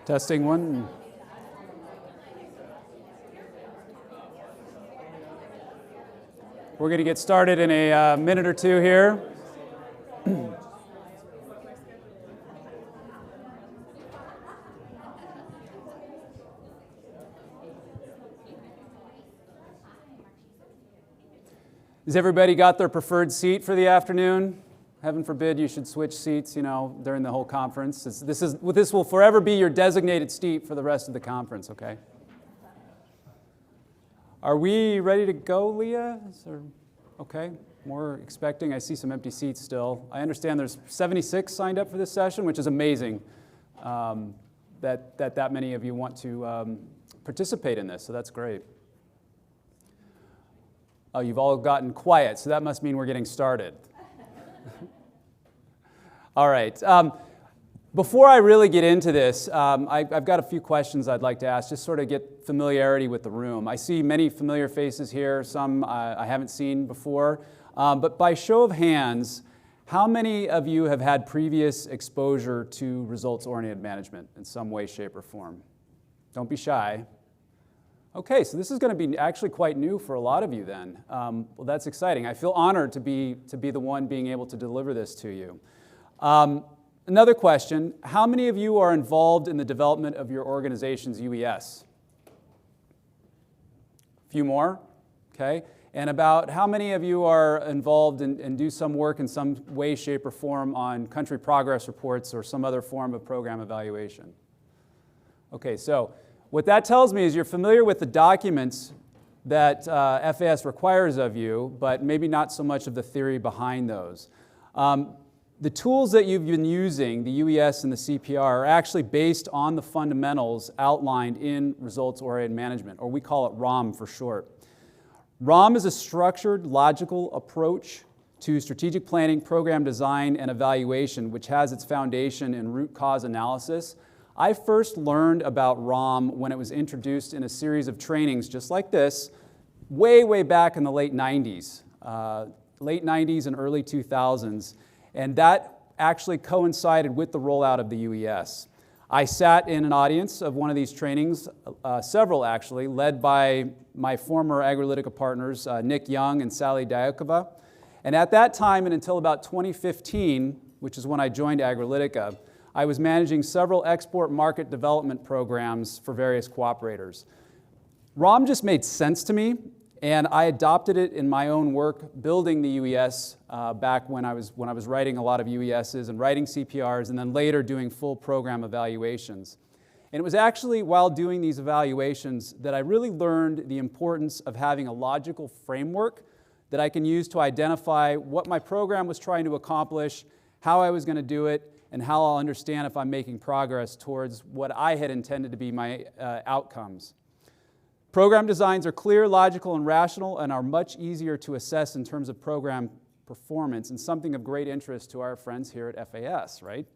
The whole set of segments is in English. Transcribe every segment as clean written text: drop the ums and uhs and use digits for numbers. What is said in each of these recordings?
Testing one. We're going to get started in a minute or two here. Has everybody got their preferred seat for the afternoon? Heaven forbid you should switch seats, during the whole conference. This will forever be your designated seat for the rest of the conference, okay? Are we ready to go, Leah? Okay, more expecting. I see some empty seats still. I understand there's 76 signed up for this session, which is amazing that many of you want to participate in this, so that's great. Oh, you've all gotten quiet, so that must mean we're getting started. All right. Before I really get into this, I've got a few questions I'd like to ask, just sort of get familiarity with the room. I see many familiar faces here, some I haven't seen before. But by show of hands, how many of you have had previous exposure to results-oriented management in some way, shape, or form? Don't be shy. Okay, so this is going to be actually quite new for a lot of you then. Well, that's exciting. I feel honored to be the one being able to deliver this to you. Another question, how many of you are involved in the development of your organization's UES? A few more, okay. And about how many of you are involved and do some work in some way, shape, or form on country progress reports or some other form of program evaluation? Okay, so what that tells me is you're familiar with the documents that FAS requires of you, but maybe not so much of the theory behind those. The tools that you've been using, the UES and the CPR, are actually based on the fundamentals outlined in results-oriented management, or we call it ROM for short. ROM is a structured, logical approach to strategic planning, program design, and evaluation, which has its foundation in root cause analysis. I first learned about ROM when it was introduced in a series of trainings just like this, way back in the late 90s and early 2000s. And that actually coincided with the rollout of the UES. I sat in an audience of one of these trainings, several actually, led by my former Agrilytica partners, Nick Young and Sally Diakova. And at that time and until about 2015, which is when I joined Agrilytica, I was managing several export market development programs for various cooperators. ROM just made sense to me, and I adopted it in my own work building the UES back when I was writing a lot of UESs and writing CPRs, and then later doing full program evaluations. And it was actually while doing these evaluations that I really learned the importance of having a logical framework that I can use to identify what my program was trying to accomplish, how I was going to do it, and how I'll understand if I'm making progress towards what I had intended to be my outcomes. Program designs are clear, logical, and rational, and are much easier to assess in terms of program performance, and something of great interest to our friends here at FAS, right?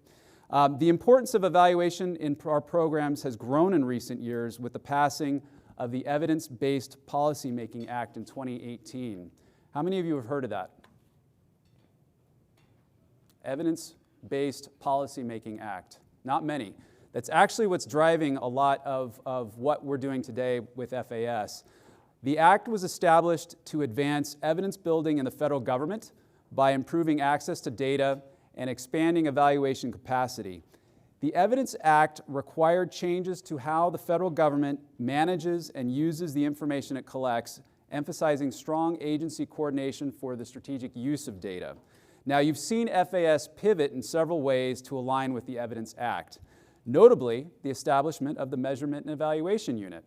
The importance of evaluation in our programs has grown in recent years with the passing of the Evidence-Based Policymaking Act in 2018. How many of you have heard of that? Evidence-Based Policymaking Act. Not many. That's actually what's driving a lot of what we're doing today with FAS. The Act was established to advance evidence building in the federal government by improving access to data and expanding evaluation capacity. The Evidence Act required changes to how the federal government manages and uses the information it collects, emphasizing strong agency coordination for the strategic use of data. Now, you've seen FAS pivot in several ways to align with the Evidence Act. Notably, the establishment of the Measurement and Evaluation Unit.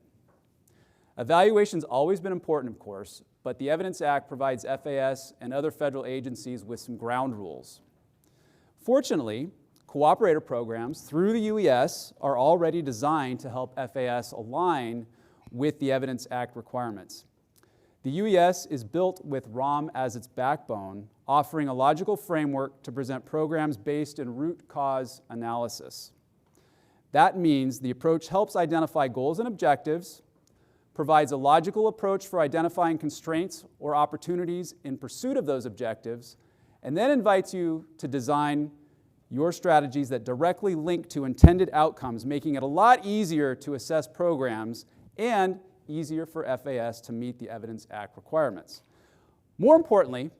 Evaluation's always been important, of course, but the Evidence Act provides FAS and other federal agencies with some ground rules. Fortunately, cooperator programs through the UES are already designed to help FAS align with the Evidence Act requirements. The UES is built with ROM as its backbone, offering a logical framework to present programs based in root cause analysis. That means the approach helps identify goals and objectives, provides a logical approach for identifying constraints or opportunities in pursuit of those objectives, and then invites you to design your strategies that directly link to intended outcomes, making it a lot easier to assess programs and easier for FAS to meet the Evidence Act requirements. More importantly,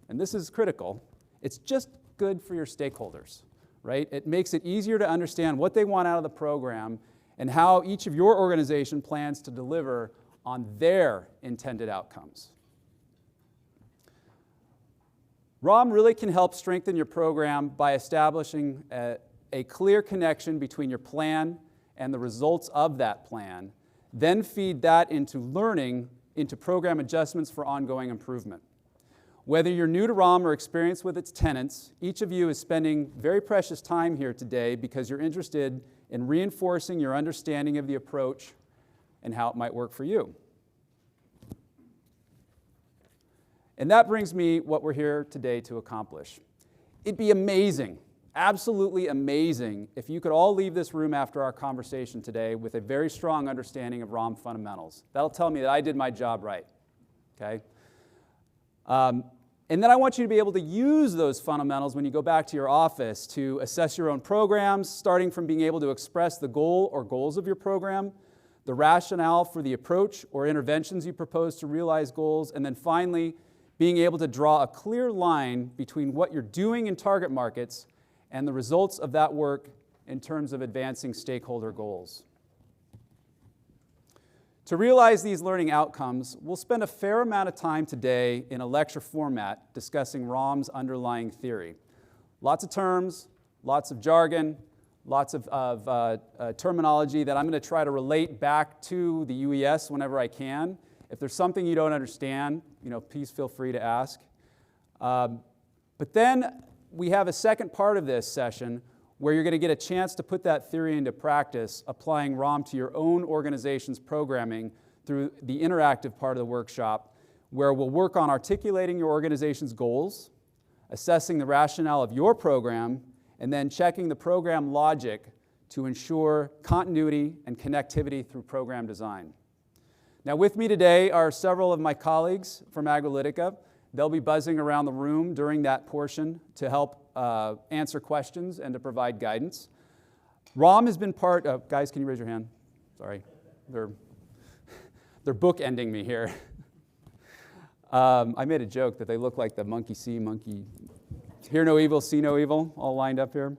and this is critical, it's just good for your stakeholders, right? It makes it easier to understand what they want out of the program and how each of your organization plans to deliver on their intended outcomes. ROM really can help strengthen your program by establishing a clear connection between your plan and the results of that plan, then feed that into learning into program adjustments for ongoing improvement. Whether you're new to ROM or experienced with its tenets, each of you is spending very precious time here today because you're interested in reinforcing your understanding of the approach and how it might work for you. And that brings me what we're here today to accomplish. It'd be amazing, absolutely amazing, if you could all leave this room after our conversation today with a very strong understanding of ROM fundamentals. That'll tell me that I did my job right, okay? And then I want you to be able to use those fundamentals when you go back to your office to assess your own programs, starting from being able to express the goal or goals of your program, the rationale for the approach or interventions you propose to realize goals, and then finally, being able to draw a clear line between what you're doing in target markets and the results of that work in terms of advancing stakeholder goals. To realize these learning outcomes, we'll spend a fair amount of time today in a lecture format discussing ROM's underlying theory. Lots of terms, lots of jargon, lots of terminology that I'm going to try to relate back to the UES whenever I can. If there's something you don't understand, please feel free to ask. But then we have a second part of this session where you're going to get a chance to put that theory into practice, applying ROM to your own organization's programming through the interactive part of the workshop, where we'll work on articulating your organization's goals, assessing the rationale of your program, and then checking the program logic to ensure continuity and connectivity through program design. Now, with me today are several of my colleagues from Agrilytica. They'll be buzzing around the room during that portion to help answer questions and to provide guidance. ROM has been part of, guys, can you raise your hand? Sorry, they're bookending me here. I made a joke that they look like the monkey see, monkey hear no evil, see no evil, all lined up here.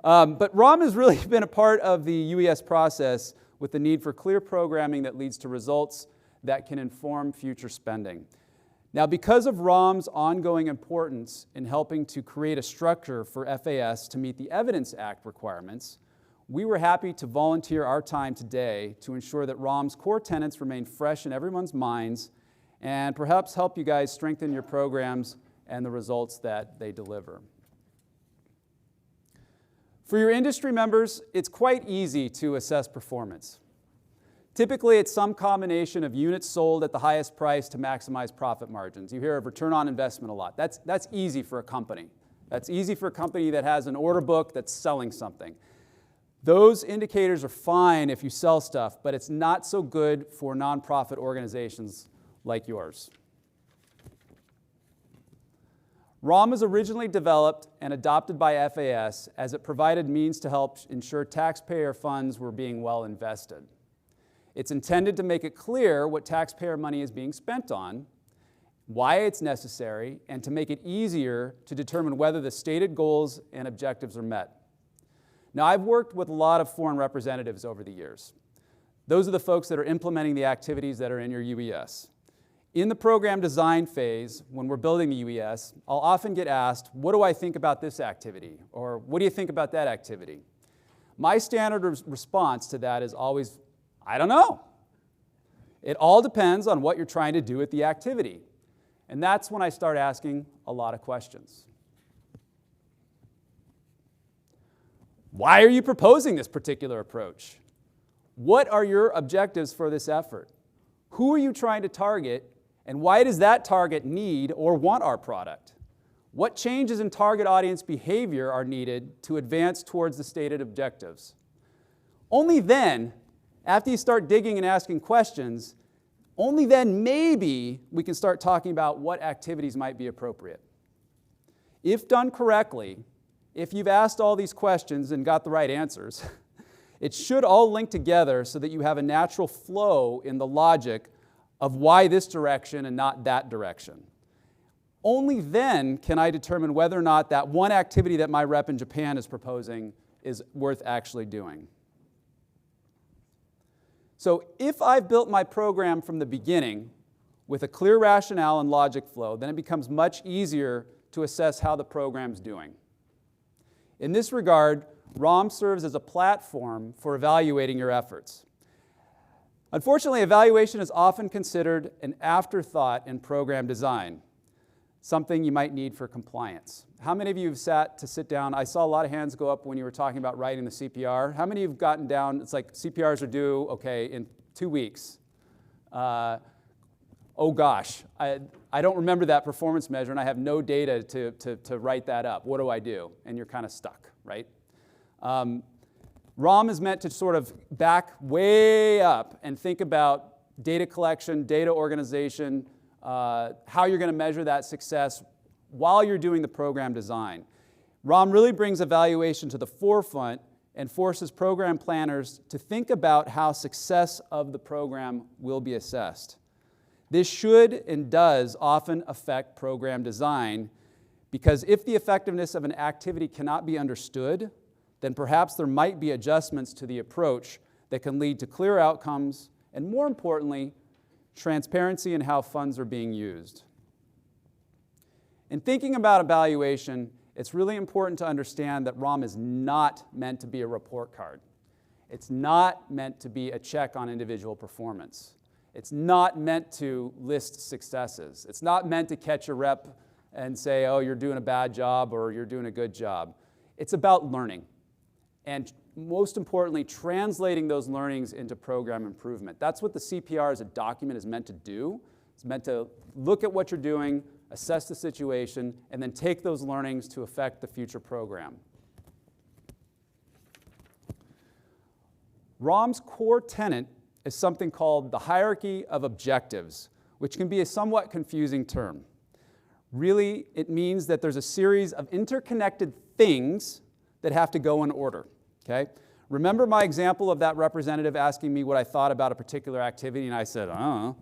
But ROM has really been a part of the UES process with the need for clear programming that leads to results that can inform future spending. Now, because of ROM's ongoing importance in helping to create a structure for FAS to meet the Evidence Act requirements, we were happy to volunteer our time today to ensure that ROM's core tenets remain fresh in everyone's minds and perhaps help you guys strengthen your programs and the results that they deliver. For your industry members, it's quite easy to assess performance. Typically, it's some combination of units sold at the highest price to maximize profit margins. You hear of return on investment a lot. That's easy for a company. That's easy for a company that has an order book that's selling something. Those indicators are fine if you sell stuff, but it's not so good for nonprofit organizations like yours. ROM was originally developed and adopted by FAS as it provided means to help ensure taxpayer funds were being well invested. It's intended to make it clear what taxpayer money is being spent on, why it's necessary, and to make it easier to determine whether the stated goals and objectives are met. Now, I've worked with a lot of foreign representatives over the years. Those are the folks that are implementing the activities that are in your UES. In the program design phase, when we're building the UES, I'll often get asked, what do I think about this activity? Or what do you think about that activity? My standard response to that is always, I don't know. It all depends on what you're trying to do with the activity. And that's when I start asking a lot of questions. Why are you proposing this particular approach? What are your objectives for this effort? Who are you trying to target? And why does that target need or want our product? What changes in target audience behavior are needed to advance towards the stated objectives? Only then, after you start digging and asking questions, only then maybe we can start talking about what activities might be appropriate. If done correctly, if you've asked all these questions and got the right answers, it should all link together so that you have a natural flow in the logic of why this direction and not that direction. Only then can I determine whether or not that one activity that my rep in Japan is proposing is worth actually doing. So if I've built my program from the beginning with a clear rationale and logic flow, then it becomes much easier to assess how the program's doing. In this regard, ROM serves as a platform for evaluating your efforts. Unfortunately, evaluation is often considered an afterthought in program design, something you might need for compliance. How many of you have sat to sit down? I saw a lot of hands go up when you were talking about writing the CPR. How many of you have gotten down, it's like CPRs are due, okay, in 2 weeks. Oh gosh, I don't remember that performance measure and I have no data to write that up. What do I do? And you're kind of stuck, right? ROM is meant to sort of back way up and think about data collection, data organization, how you're going to measure that success while you're doing the program design. ROM really brings evaluation to the forefront and forces program planners to think about how success of the program will be assessed. This should and does often affect program design because if the effectiveness of an activity cannot be understood, then perhaps there might be adjustments to the approach that can lead to clear outcomes and, more importantly, transparency in how funds are being used. In thinking about evaluation, it's really important to understand that ROM is not meant to be a report card. It's not meant to be a check on individual performance. It's not meant to list successes. It's not meant to catch a rep and say, oh, you're doing a bad job or you're doing a good job. It's about learning. And most importantly, translating those learnings into program improvement. That's what the CPR as a document is meant to do. It's meant to look at what you're doing, assess the situation, and then take those learnings to affect the future program. ROM's core tenet is something called the hierarchy of objectives, which can be a somewhat confusing term. Really, it means that there's a series of interconnected things that have to go in order, okay? Remember my example of that representative asking me what I thought about a particular activity, and I said, I don't know.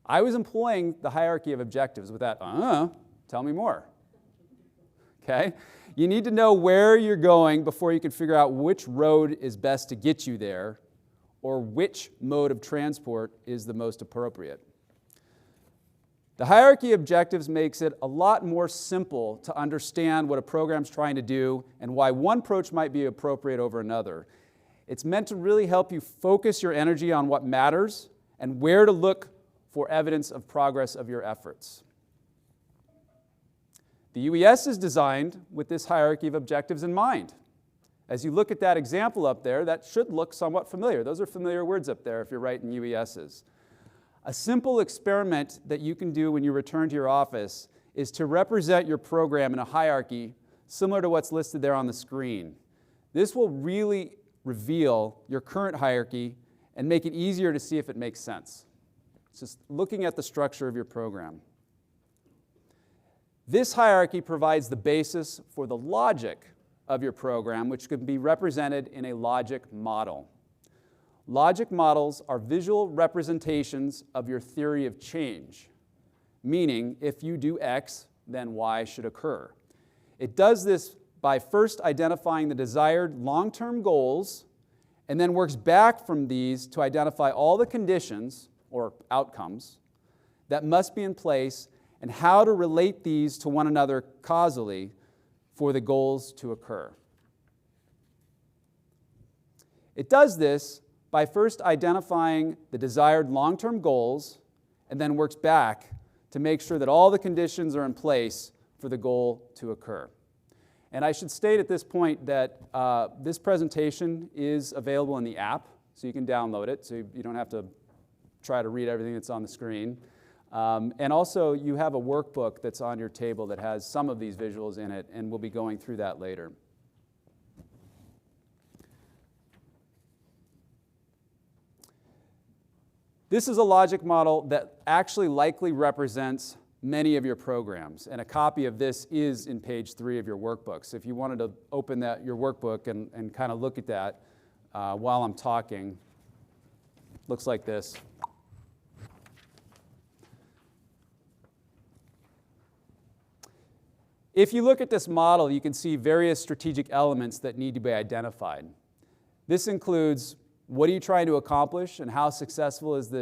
I was employing the hierarchy of objectives with that, tell me more, okay? You need to know where you're going before you can figure out which road is best to get you there or which mode of transport is the most appropriate. The hierarchy of objectives makes it a lot more simple to understand what a program's trying to do and why one approach might be appropriate over another. It's meant to really help you focus your energy on what matters and where to look for evidence of progress of your efforts. The UES is designed with this hierarchy of objectives in mind. As you look at that example up there, that should look somewhat familiar. Those are familiar words up there if you're writing UESs. A simple experiment that you can do when you return to your office is to represent your program in a hierarchy similar to what's listed there on the screen. This will really reveal your current hierarchy and make it easier to see if it makes sense. It's just looking at the structure of your program. This hierarchy provides the basis for the logic of your program, which can be represented in a logic model. Logic models are visual representations of your theory of change, meaning if you do X, then Y should occur. It does this by first identifying the desired long-term goals and then works back from these to identify all the conditions or outcomes that must be in place and how to relate these to one another causally for the goals to occur. It does this by first identifying the desired long-term goals and then works back to make sure that all the conditions are in place for the goal to occur. And I should state at this point that this presentation is available in the app, so you can download it, so you don't have to try to read everything that's on the screen. And also, you have a workbook that's on your table that has some of these visuals in it, and we'll be going through that later. This is a logic model that actually likely represents many of your programs. And a copy of this is in page 3 of your workbook. So if you wanted to open your workbook and kind of look at that while I'm talking, looks like this. If you look at this model, you can see various strategic elements that need to be identified. This includes, what are you trying to accomplish and how successful is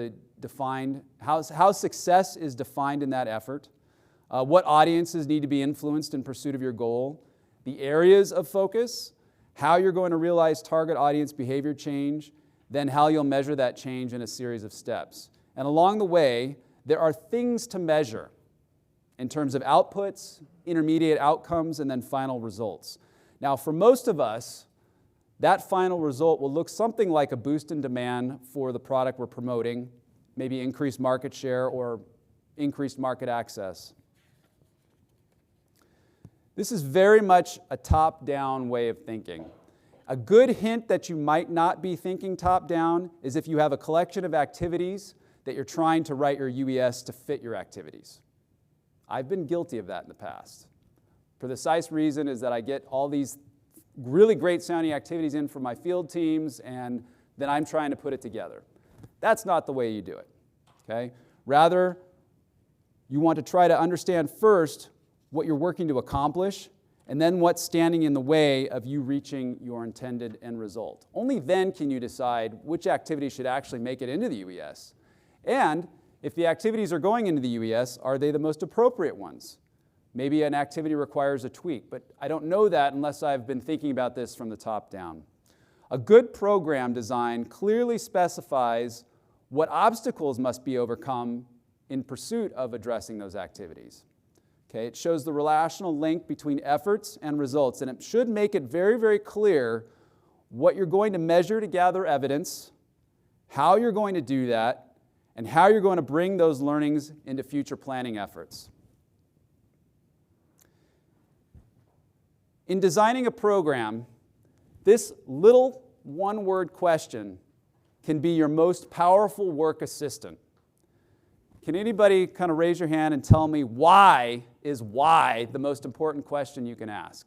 how success is defined in that effort? What audiences need to be influenced in pursuit of your goal? The areas of focus, how you're going to realize target audience behavior change, then how you'll measure that change in a series of steps. And along the way, there are things to measure in terms of outputs, intermediate outcomes, and then final results. Now, for most of us, that final result will look something like a boost in demand for the product we're promoting, maybe increased market share or increased market access. This is very much a top-down way of thinking. A good hint that you might not be thinking top-down is if you have a collection of activities that you're trying to write your UES to fit your activities. I've been guilty of that in the past. For the precise reason is that I get all these really great sounding activities in from my field teams, and then I'm trying to put it together. That's not the way you do it, okay? Rather, you want to try to understand first what you're working to accomplish, and then what's standing in the way of you reaching your intended end result. Only then can you decide which activities should actually make it into the UES. And if the activities are going into the UES, are they the most appropriate ones? Maybe an activity requires a tweak, but I don't know that unless I've been thinking about this from the top down. A good program design clearly specifies what obstacles must be overcome in pursuit of addressing those activities. Okay, it shows the relational link between efforts and results, and it should make it very, very clear what you're going to measure to gather evidence, how you're going to do that, and how you're going to bring those learnings into future planning efforts. In designing a program, this little one-word question can be your most powerful work assistant. Can anybody kind of raise your hand and tell me why is why the most important question you can ask?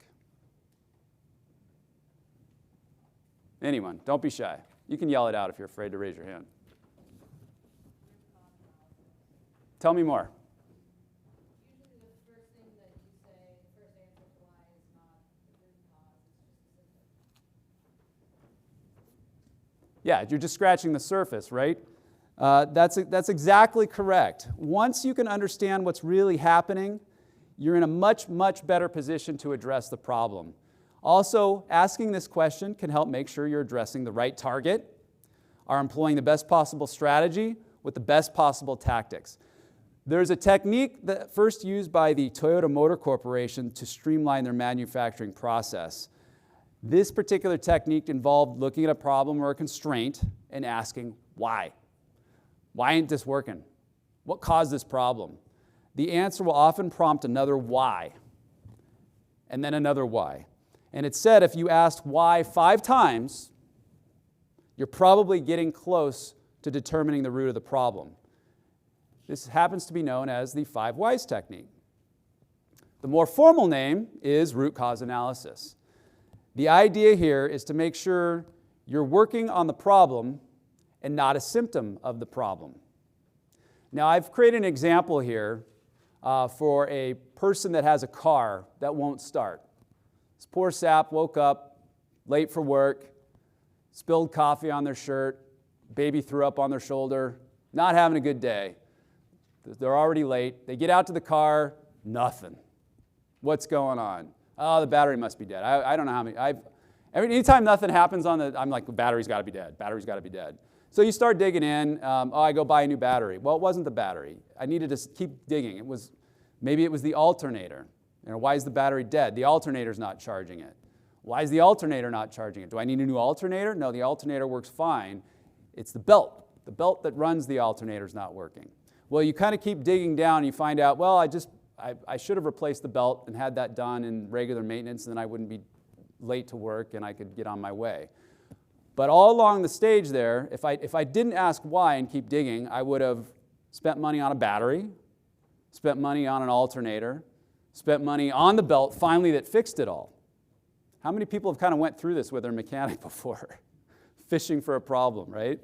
Anyone? Don't be shy. You can yell it out if you're afraid to raise your hand. Tell me more. Usually the first thing that you say, the first answer to why is not the root cause, it's just a symptom. Yeah, you're just scratching the surface, right? That's exactly correct. Once you can understand what's really happening, you're in a much, much better position to address the problem. Also, asking this question can help make sure you're addressing the right target, are employing the best possible strategy with the best possible tactics. There's a technique that first used by the Toyota Motor Corporation to streamline their manufacturing process. This particular technique involved looking at a problem or a constraint and asking why. Why ain't this working? What caused this problem? The answer will often prompt another why, and then another why. And it's said if you ask why 5 times, you're probably getting close to determining the root of the problem. This happens to be known as the 5 whys technique. The more formal name is root cause analysis. The idea here is to make sure you're working on the problem and not a symptom of the problem. Now, I've created an example here for a person that has a car that won't start. This poor sap woke up late for work, spilled coffee on their shirt, baby threw up on their shoulder, not having a good day. They're already late. They get out to the car, nothing. What's going on? Oh, the battery must be dead. I don't know how many. Anytime nothing happens I'm like, the battery's got to be dead. Battery's got to be dead. So you start digging in. I go buy a new battery. Well, it wasn't the battery. I needed to keep digging. Maybe it was the alternator. Why is the battery dead? The alternator's not charging it. Why is the alternator not charging it? Do I need a new alternator? No, the alternator works fine. It's the belt. The belt that runs the alternator's not working. Well, you kind of keep digging down and you find out, well, I should have replaced the belt and had that done in regular maintenance, and then I wouldn't be late to work and I could get on my way. But all along the stage there, if I didn't ask why and keep digging, I would have spent money on a battery, spent money on an alternator, spent money on the belt finally that fixed it all. How many people have kind of went through this with their mechanic before? Fishing for a problem, right?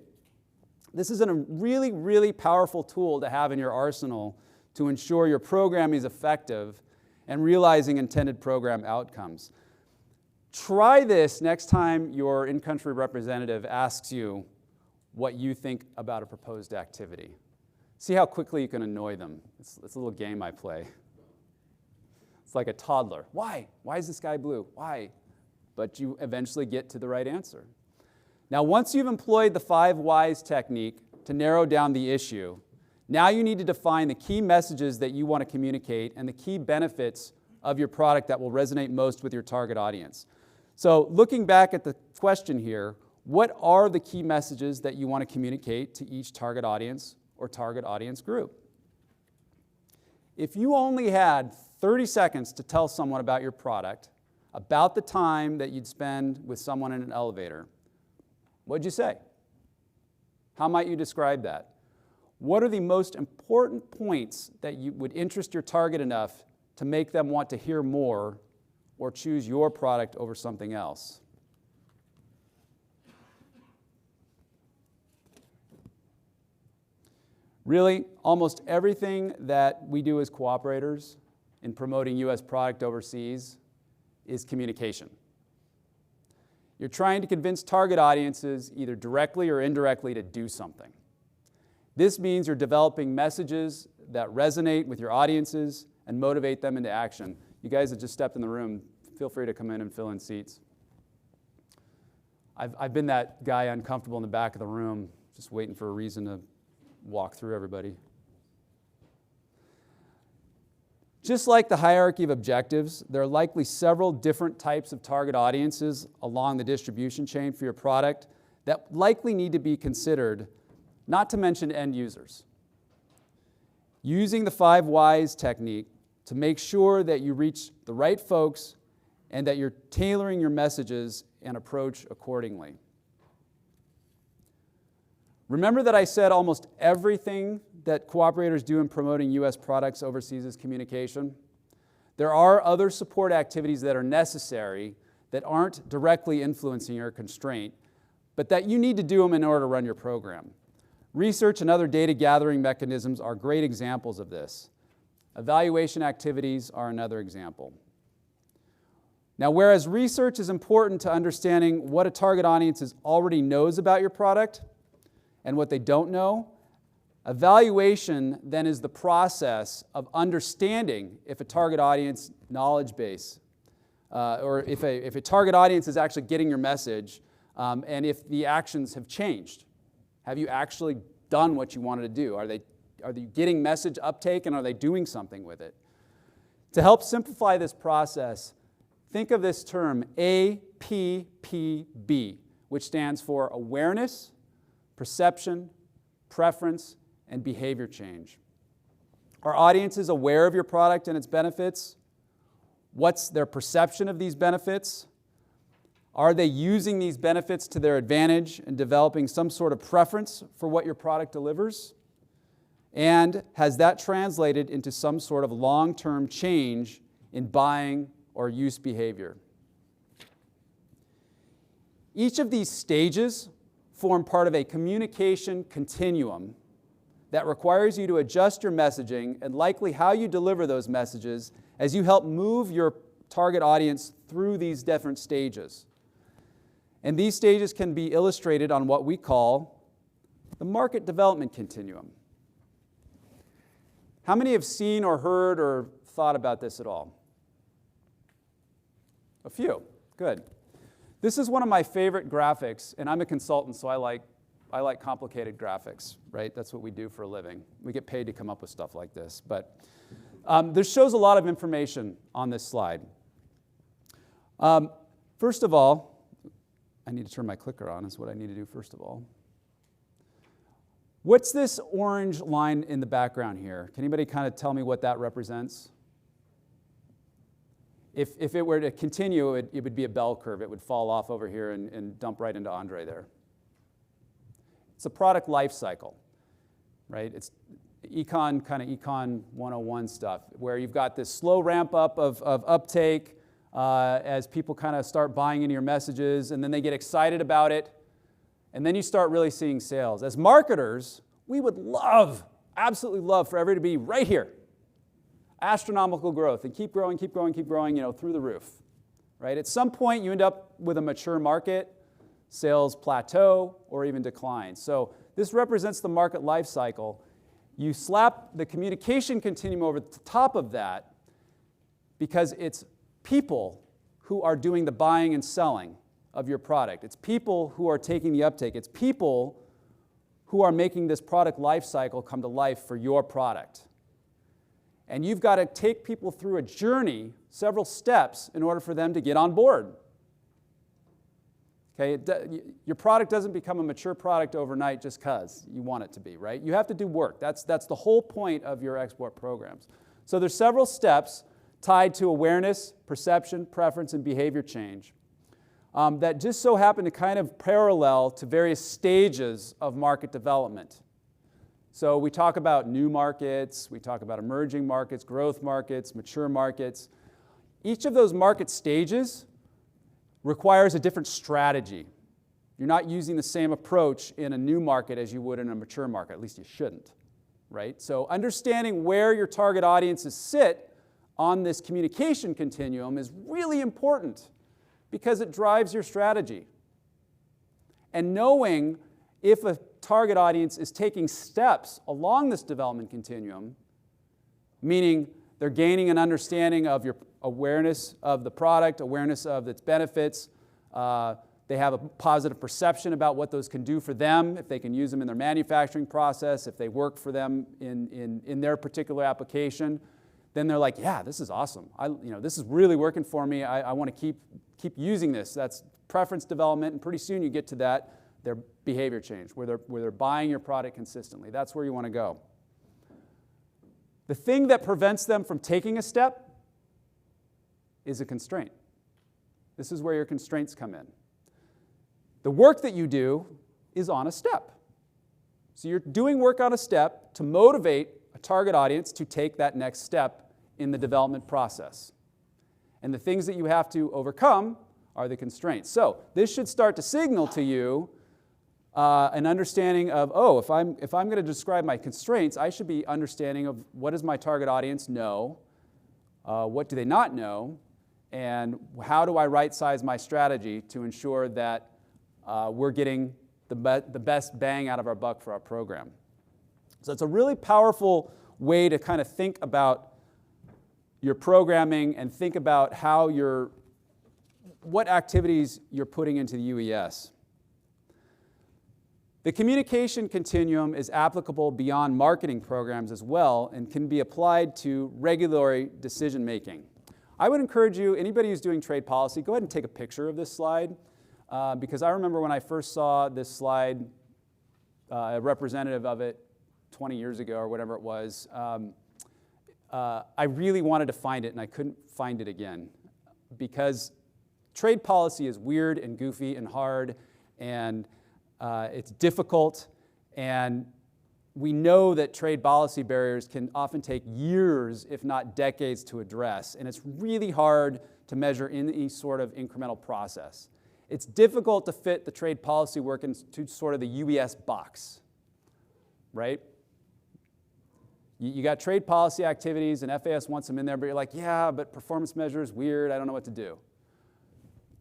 This is a really, really powerful tool to have in your arsenal to ensure your programming is effective and realizing intended program outcomes. Try this next time your in-country representative asks you what you think about a proposed activity. See how quickly you can annoy them. It's a little game I play. It's like a toddler. Why? Why is this guy blue? Why? But you eventually get to the right answer. Now, once you've employed the 5 whys technique to narrow down the issue, now you need to define the key messages that you want to communicate and the key benefits of your product that will resonate most with your target audience. So looking back at the question here, what are the key messages that you want to communicate to each target audience or target audience group? If you only had 30 seconds to tell someone about your product, about the time that you'd spend with someone in an elevator, what'd you say? How might you describe that? What are the most important points that you would interest your target enough to make them want to hear more or choose your product over something else? Really, almost everything that we do as cooperators in promoting U.S. product overseas is communication. You're trying to convince target audiences, either directly or indirectly, to do something. This means you're developing messages that resonate with your audiences and motivate them into action. You guys that just stepped in the room, feel free to come in and fill in seats. I've been that guy uncomfortable in the back of the room, just waiting for a reason to walk through everybody. Just like the hierarchy of objectives, there are likely several different types of target audiences along the distribution chain for your product that likely need to be considered, not to mention end users. Using the 5 whys technique to make sure that you reach the right folks and that you're tailoring your messages and approach accordingly. Remember that I said almost everything that cooperators do in promoting U.S. products overseas is communication? There are other support activities that are necessary that aren't directly influencing your constraint, but that you need to do them in order to run your program. Research and other data gathering mechanisms are great examples of this. Evaluation activities are another example. Now, whereas research is important to understanding what a target audience already knows about your product and what they don't know, evaluation then is the process of understanding if a target audience knowledge base, or if a target audience is actually getting your message, and if the actions have changed. Have you actually done what you wanted to do? Are they getting message uptake, and are they doing something with it? To help simplify this process, think of this term APPB, which stands for awareness, perception, preference, and behavior change. Are audiences aware of your product and its benefits? What's their perception of these benefits? Are they using these benefits to their advantage and developing some sort of preference for what your product delivers? And has that translated into some sort of long-term change in buying or use behavior? Each of these stages form part of a communication continuum that requires you to adjust your messaging and likely how you deliver those messages as you help move your target audience through these different stages. And these stages can be illustrated on what we call the market development continuum. How many have seen or heard or thought about this at all? A few. Good. This is one of my favorite graphics, and I'm a consultant, so I like complicated graphics, right? That's what we do for a living. We get paid to come up with stuff like this. But this shows a lot of information on this slide. First of all, I need to turn my clicker on, is what I need to do first of all. What's this orange line in the background here? Can anybody kind of tell me what that represents? If it were to continue, it would be a bell curve. It would fall off over here and dump right into Andre there. It's a product life cycle, right? Econ 101 stuff, where you've got this slow ramp up of uptake as people kind of start buying into your messages, and then they get excited about it, and then you start really seeing sales. As marketers, we would love, absolutely love for everybody to be right here. Astronomical growth, and keep growing, keep growing, keep growing, through the roof, right? At some point, you end up with a mature market, sales plateau, or even decline. So this represents the market life cycle. You slap the communication continuum over the top of that because it's people who are doing the buying and selling of your product. It's people who are taking the uptake. It's people who are making this product life cycle come to life for your product. And you've got to take people through a journey, several steps, in order for them to get on board. Okay, your product doesn't become a mature product overnight just because you want it to be, right? You have to do work. That's the whole point of your export programs. So there's several steps tied to awareness, perception, preference, and behavior change that just so happen to kind of parallel to various stages of market development. So we talk about new markets, we talk about emerging markets, growth markets, mature markets. Each of those market stages requires a different strategy. You're not using the same approach in a new market as you would in a mature market. At least you shouldn't, right? So understanding where your target audiences sit on this communication continuum is really important because it drives your strategy. And knowing if a target audience is taking steps along this development continuum, meaning they're gaining an understanding of your awareness of the product, awareness of its benefits. They have a positive perception about what those can do for them, if they can use them in their manufacturing process, if they work for them in their particular application. Then they're like, yeah, this is awesome. This is really working for me. I want to keep using this. That's preference development, and pretty soon you get to that, their behavior change, where they're buying your product consistently. That's where you want to go. The thing that prevents them from taking a step is a constraint. This is where your constraints come in. The work that you do is on a step. So you're doing work on a step to motivate a target audience to take that next step in the development process. And the things that you have to overcome are the constraints. So this should start to signal to you an understanding of, if I'm going to describe my constraints, I should be understanding of what does my target audience know, what do they not know, and how do I right-size my strategy to ensure that we're getting the best bang out of our buck for our program. So it's a really powerful way to kind of think about your programming and think about how what activities you're putting into the UES. The communication continuum is applicable beyond marketing programs as well and can be applied to regulatory decision making. I would encourage you, anybody who's doing trade policy, go ahead and take a picture of this slide because I remember when I first saw this slide, a representative of it 20 years ago or whatever it was, I really wanted to find it and I couldn't find it again because trade policy is weird and goofy and hard and it's difficult, and we know that trade policy barriers can often take years, if not decades, to address, and it's really hard to measure in any sort of incremental process. It's difficult to fit the trade policy work into sort of the UES box, right? You got trade policy activities, and FAS wants them in there, but you're like, yeah, but performance measures, weird, I don't know what to do.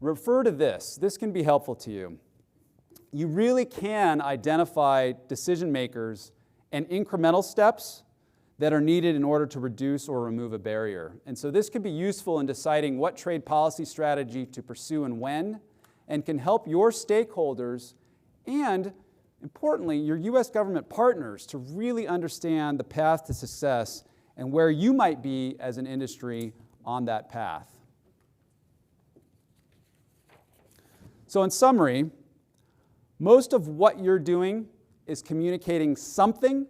Refer to this. This can be helpful to you. You really can identify decision makers and incremental steps that are needed in order to reduce or remove a barrier. And so this can be useful in deciding what trade policy strategy to pursue and when, and can help your stakeholders and, importantly, your U.S. government partners to really understand the path to success and where you might be as an industry on that path. So in summary, most of what you're doing is communicating something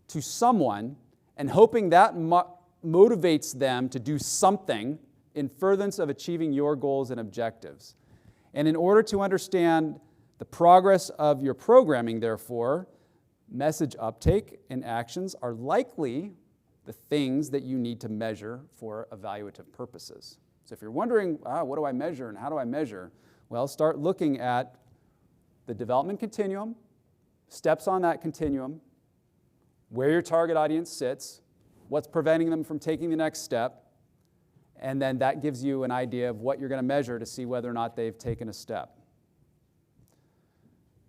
to someone and hoping that motivates them to do something in furtherance of achieving your goals and objectives. And in order to understand the progress of your programming, therefore, Message uptake and actions are likely the things that you need to measure for evaluative purposes. So if you're wondering, what do I measure and how do I measure? Well, start looking at the development continuum, steps on that continuum, where your target audience sits, what's preventing them from taking the next step, and then that gives you an idea of what you're going to measure to see whether or not they've taken a step.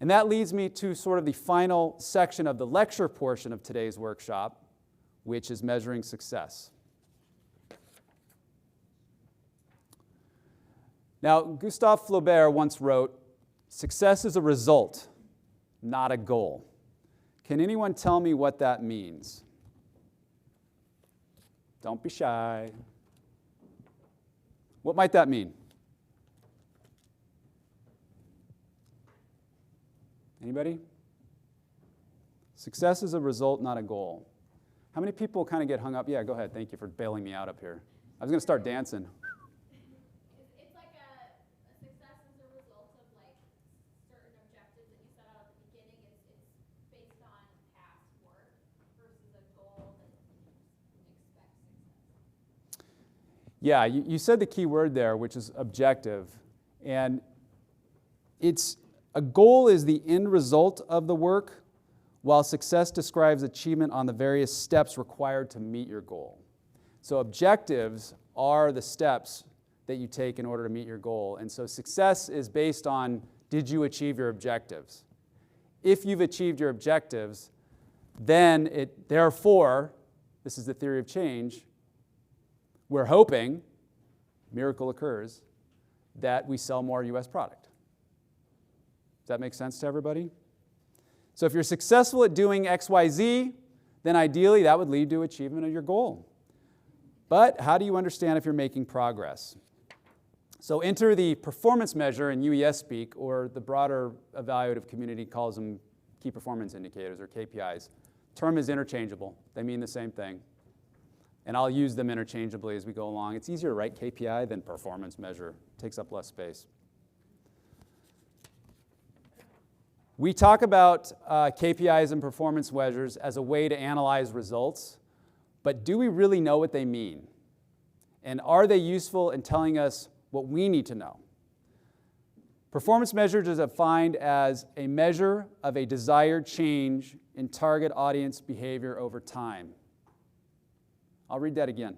And that leads me to sort of the final section of the lecture portion of today's workshop, which is measuring success. Now, Gustave Flaubert once wrote, "Success is a result, not a goal." Can anyone tell me what that means? Don't be shy. What might that mean? Anybody? Success is a result, not a goal. How many people kind of get hung up? Yeah, go ahead. Thank you for bailing me out up here. I was going to start dancing. It's like a success is a result of like certain objectives that you set out at the beginning. It's based on past work versus a goal that you expect success. Yeah, you said the key word there, which is objective. And a goal is the end result of the work, while success describes achievement on the various steps required to meet your goal. So objectives are the steps that you take in order to meet your goal. And so success is based on, did you achieve your objectives? If you've achieved your objectives, then therefore, this is the theory of change, we're hoping, miracle occurs, that we sell more U.S. product. Does that make sense to everybody? So if you're successful at doing X, Y, Z, then ideally that would lead to achievement of your goal. But how do you understand if you're making progress? So enter the performance measure in UES speak, or the broader evaluative community calls them key performance indicators, or KPIs. Term is interchangeable. They mean the same thing. And I'll use them interchangeably as we go along. It's easier to write KPI than performance measure. It takes up less space. We talk about KPIs and performance measures as a way to analyze results, but do we really know what they mean? And are they useful in telling us what we need to know? Performance measures are defined as a measure of a desired change in target audience behavior over time. I'll read that again.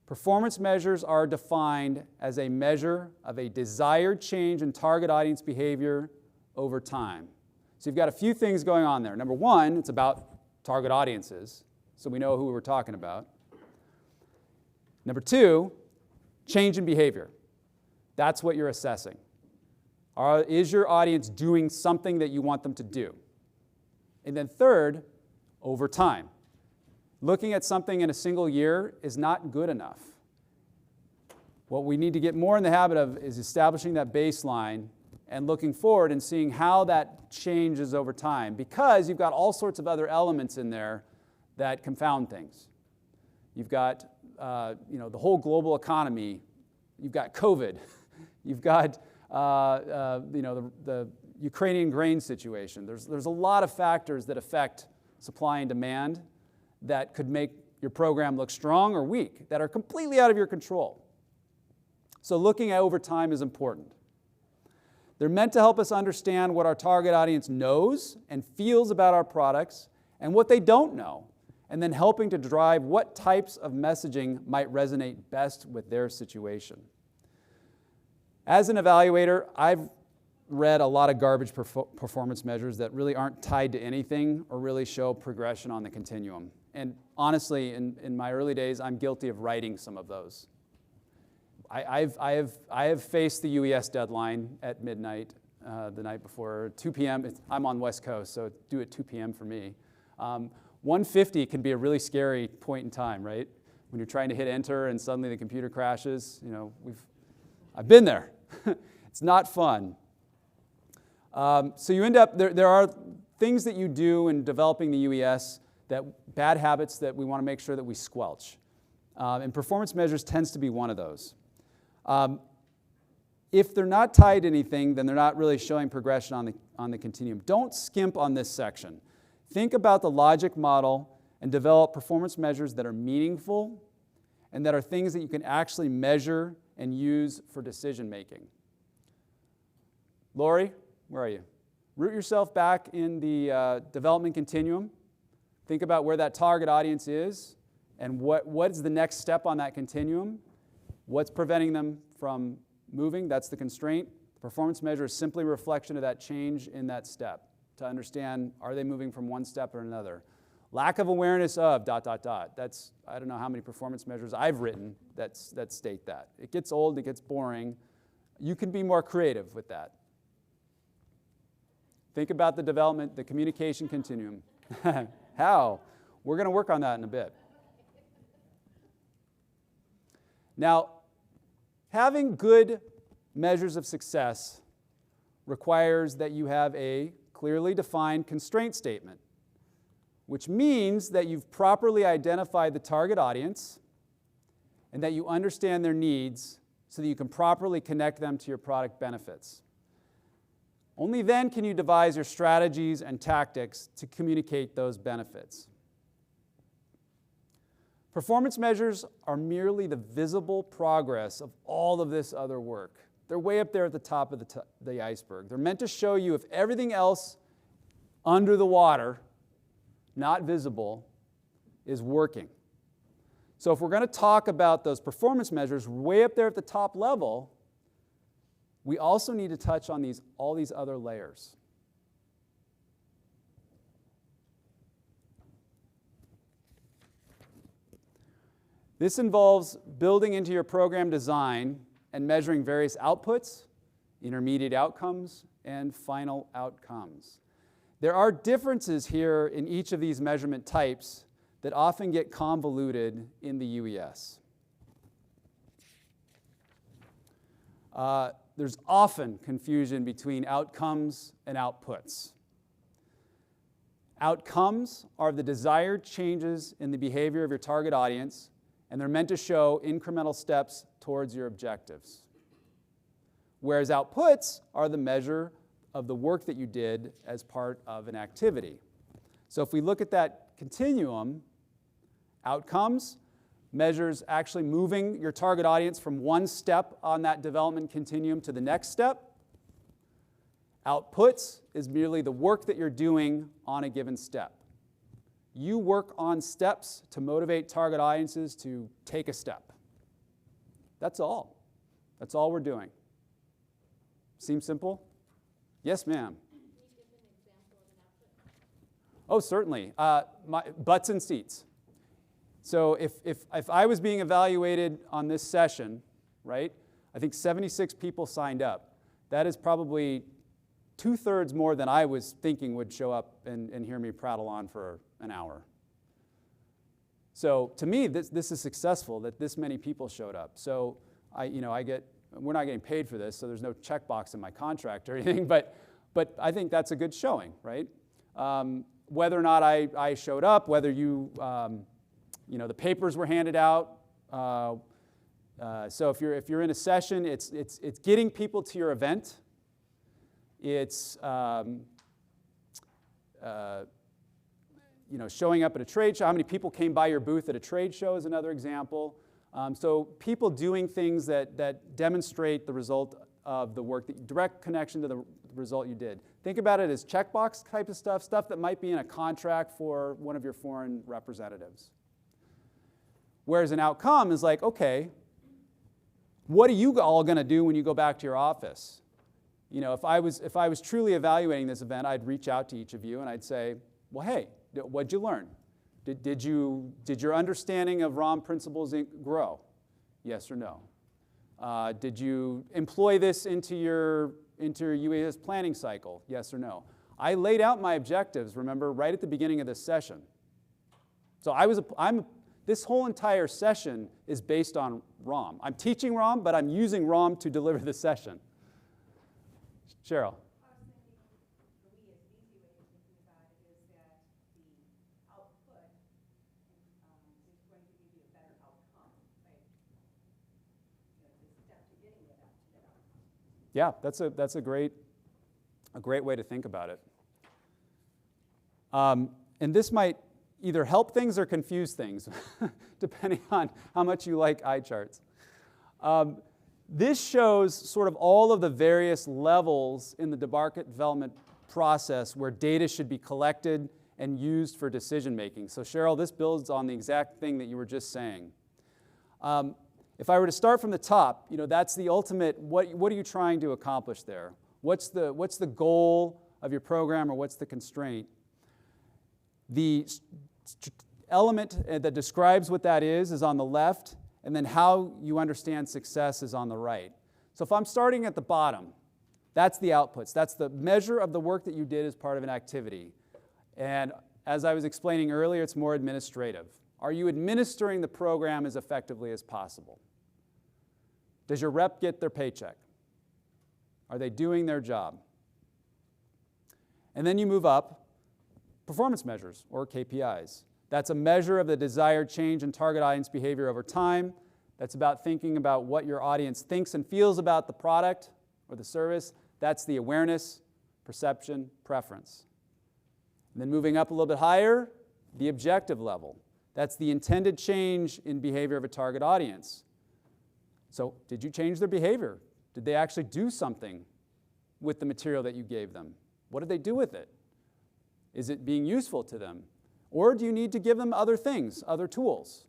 Performance measures are defined as a measure of a desired change in target audience behavior over time. So you've got a few things going on there. Number one, it's about target audiences, so we know who we're talking about. Number two, change in behavior. That's what you're assessing. Is your audience doing something that you want them to do? And then third, over time. Looking at something in a single year is not good enough. What we need to get more in the habit of is establishing that baseline and looking forward and seeing how that changes over time, because you've got all sorts of other elements in there that confound things. You've got the whole global economy. You've got COVID. You've got the Ukrainian grain situation. There's a lot of factors that affect supply and demand that could make your program look strong or weak, that are completely out of your control. So looking at over time is important. They're meant to help us understand what our target audience knows and feels about our products and what they don't know, and then helping to drive what types of messaging might resonate best with their situation. As an evaluator, I've read a lot of garbage performance measures that really aren't tied to anything or really show progression on the continuum. And honestly, in my early days, I'm guilty of writing some of those. I have faced the UES deadline at midnight the night before, 2 p.m. I'm on West Coast, so do it 2 p.m. for me. 150 can be a really scary point in time, right? When you're trying to hit enter and suddenly the computer crashes. I've been there. It's not fun. So you end up, there are things that you do in developing the UES, bad habits that we want to make sure that we squelch. And performance measures tends to be one of those. If they're not tied to anything, then they're not really showing progression on the continuum. Don't skimp on this section. Think about the logic model and develop performance measures that are meaningful and that are things that you can actually measure and use for decision making. Lori, where are you? Root yourself back in the development continuum. Think about where that target audience is and what is the next step on that continuum. What's preventing them from moving? That's the constraint. The performance measure is simply a reflection of that change in that step to understand, are they moving from one step or another? Lack of awareness of ... That's, I don't know how many performance measures I've written that state that. It gets old, it gets boring. You can be more creative with that. Think about the development, the communication continuum. How? We're going to work on that in a bit. Now, having good measures of success requires that you have a clearly defined constraint statement, which means that you've properly identified the target audience and that you understand their needs so that you can properly connect them to your product benefits. Only then can you devise your strategies and tactics to communicate those benefits. Performance measures are merely the visible progress of all of this other work. They're way up there at the top of the iceberg. They're meant to show you if everything else under the water, not visible, is working. So if we're going to talk about those performance measures way up there at the top level, we also need to touch on all these other layers. This involves building into your program design and measuring various outputs, intermediate outcomes, and final outcomes. There are differences here in each of these measurement types that often get convoluted in the UES. There's often confusion between outcomes and outputs. Outcomes are the desired changes in the behavior of your target audience, and they're meant to show incremental steps towards your objectives. Whereas outputs are the measure of the work that you did as part of an activity. So if we look at that continuum, outcomes measures actually moving your target audience from one step on that development continuum to the next step. Outputs is merely the work that you're doing on a given step. You work on steps to motivate target audiences to take a step. That's all. That's all we're doing. Seems simple? Yes, ma'am. Can you give an example of an output? Oh, certainly. Butts and seats. So if I was being evaluated on this session, right, I think 76 people signed up. That is probably 2/3 more than I was thinking would show up and hear me prattle on for an hour. So to me, this is successful that this many people showed up. So we're not getting paid for this, so there's no checkbox in my contract or anything, but I think that's a good showing, right? Whether or not I showed up, whether the papers were handed out. So if you're in a session, it's getting people to your event. It's showing up at a trade show. How many people came by your booth at a trade show is another example. So people doing things that demonstrate the result of the work, direct connection to the result you did. Think about it as checkbox type of stuff that might be in a contract for one of your foreign representatives. Whereas an outcome is like, okay, what are you all going to do when you go back to your office? If I was truly evaluating this event, I'd reach out to each of you and I'd say, well, hey, what'd you learn? Did your understanding of ROM principles grow? Yes or no? Did you employ this into your UES planning cycle? Yes or no? I laid out my objectives, remember, right at the beginning of this session. So this whole entire session is based on ROM. I'm teaching ROM, but I'm using ROM to deliver the session. Cheryl. Yeah, that's a great way to think about it. And this might either help things or confuse things, depending on how much you like eye charts. This shows sort of all of the various levels in the market development process where data should be collected and used for decision making. So Cheryl, this builds on the exact thing that you were just saying. If I were to start from the top, that's the ultimate, what are you trying to accomplish there? What's the goal of your program, or what's the constraint? The element that describes what that is on the left, and then how you understand success is on the right. So if I'm starting at the bottom, that's the outputs. That's the measure of the work that you did as part of an activity. And as I was explaining earlier, it's more administrative. Are you administering the program as effectively as possible? Does your rep get their paycheck? Are they doing their job? And then you move up, performance measures, or KPIs. That's a measure of the desired change in target audience behavior over time. That's about thinking about what your audience thinks and feels about the product or the service. That's the awareness, perception, preference. And then moving up a little bit higher, the objective level. That's the intended change in behavior of a target audience. So did you change their behavior? Did they actually do something with the material that you gave them? What did they do with it? Is it being useful to them? Or do you need to give them other things, other tools?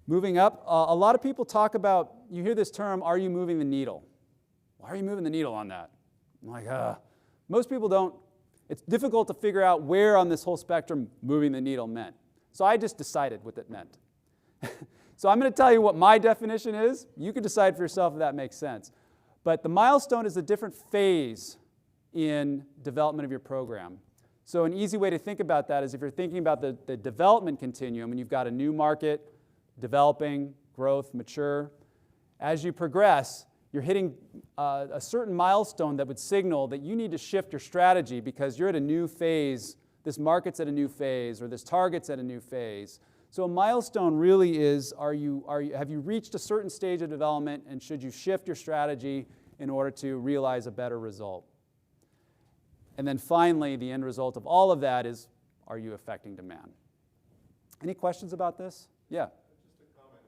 Moving up, a lot of people talk about, you hear this term, are you moving the needle? Why are you moving the needle on that? I'm like, most people don't. It's difficult to figure out where on this whole spectrum moving the needle meant. So I just decided what it meant. So I'm going to tell you what my definition is. You can decide for yourself if that makes sense. But the milestone is a different phase in development of your program. So an easy way to think about that is if you're thinking about the development continuum and you've got a new market, developing, growth, mature, as you progress, you're hitting a certain milestone that would signal that you need to shift your strategy because you're at a new phase, this market's at a new phase, or this target's at a new phase. So a milestone really is, have you reached a certain stage of development, and should you shift your strategy in order to realize a better result? And then finally, the end result of all of that is, are you affecting demand? Any questions about this? Yeah. Just a comment.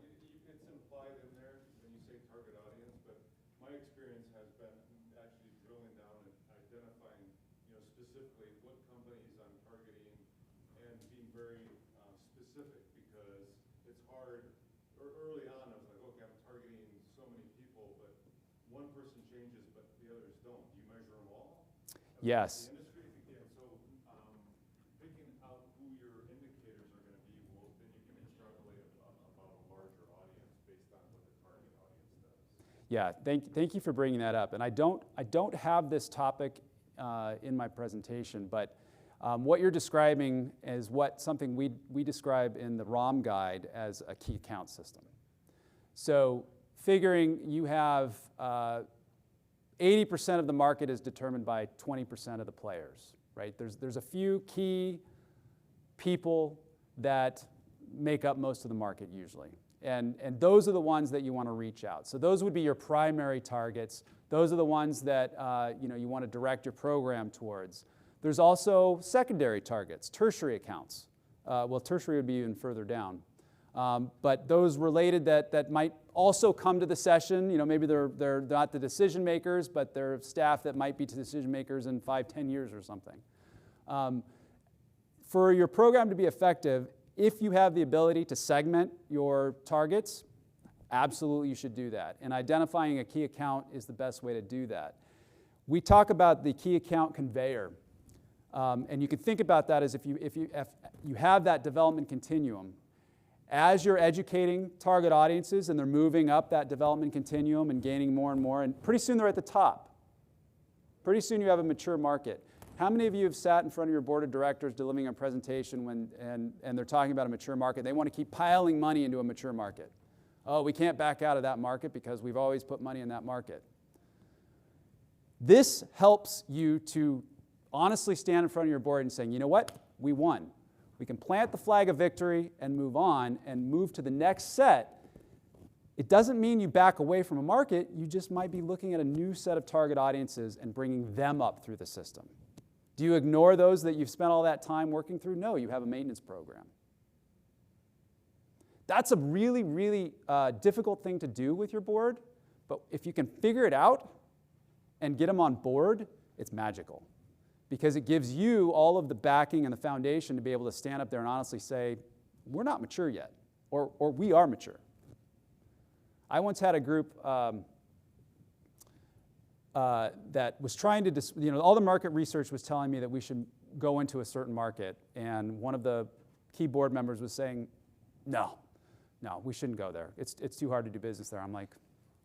It's implied in there when you say target audience, but my experience has been actually drilling down and identifying, specifically what companies I'm targeting and being very specific because it's hard. Early on, I was like, okay, I'm targeting so many people, but one person changes, but the others don't. Do you measure them all? Yes. The industry, if you can. So picking out who your indicators are going to be, well, then you can extrapolate about a larger audience based on what the target audience does. Yeah, thank you for bringing that up. And I don't have this topic in my presentation, but what you're describing is something we describe in the ROM guide as a key account system. So figuring you have 80% of the market is determined by 20% of the players, right? There's a few key people that make up most of the market usually. And those are the ones that you want to reach out. So those would be your primary targets. Those are the ones that you want to direct your program towards. There's also secondary targets, tertiary accounts. Well, tertiary would be even further down. But those related that might also come to the session, maybe they're not the decision makers, but they're staff that might be decision makers in 5-10 years or something. For your program to be effective, if you have the ability to segment your targets, absolutely you should do that. And identifying a key account is the best way to do that. We talk about the key account conveyor. And you can think about that as if you have that development continuum. As you're educating target audiences and they're moving up that development continuum and gaining more and more, and pretty soon they're at the top. Pretty soon you have a mature market. How many of you have sat in front of your board of directors delivering a presentation and they're talking about a mature market? They want to keep piling money into a mature market. Oh, we can't back out of that market because we've always put money in that market. This helps you to honestly stand in front of your board and saying, you know what? We won. We can plant the flag of victory and move on and move to the next set. It doesn't mean you back away from a market. You just might be looking at a new set of target audiences and bringing them up through the system. Do you ignore those that you've spent all that time working through? No, you have a maintenance program. That's a really, really difficult thing to do with your board, but if you can figure it out and get them on board, it's magical. Because it gives you all of the backing and the foundation to be able to stand up there and honestly say, we're not mature yet, or we are mature. I once had a group that was trying to, all the market research was telling me that we should go into a certain market, and one of the key board members was saying, no, we shouldn't go there. It's too hard to do business there. I'm like,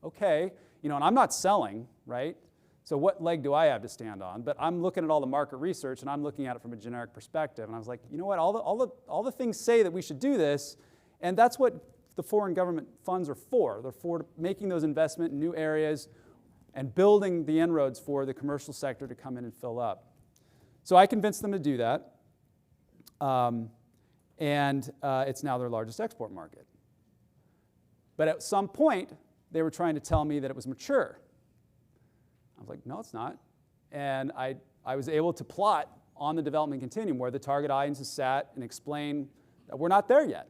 okay, and I'm not selling, right? So what leg do I have to stand on? But I'm looking at all the market research, and I'm looking at it from a generic perspective, and I was like, you know what, all the things say that we should do this, and that's what the foreign government funds are for. They're for making those investments in new areas and building the inroads for the commercial sector to come in and fill up. So I convinced them to do that, and it's now their largest export market. But at some point, they were trying to tell me that it was mature. I was like, no, it's not. And I was able to plot on the development continuum where the target audiences sat and explain that we're not there yet.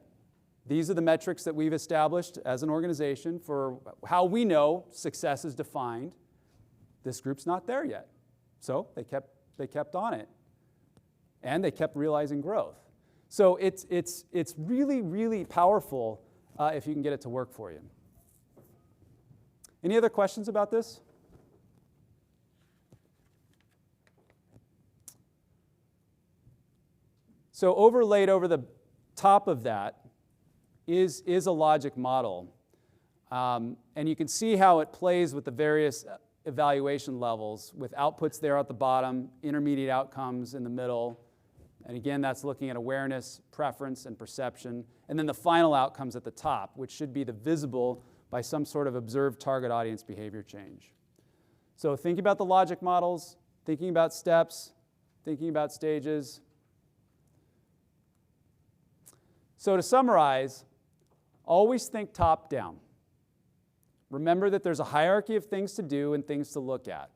These are the metrics that we've established as an organization for how we know success is defined. This group's not there yet. So they kept on it. And they kept realizing growth. So it's really, really powerful if you can get it to work for you. Any other questions about this? So overlaid over the top of that is a logic model. And you can see how it plays with the various evaluation levels with outputs there at the bottom, intermediate outcomes in the middle. And again, that's looking at awareness, preference, and perception. And then the final outcomes at the top, which should be the visible by some sort of observed target audience behavior change. So thinking about the logic models, thinking about steps, thinking about stages. So to summarize, always think top down. Remember that there's a hierarchy of things to do and things to look at.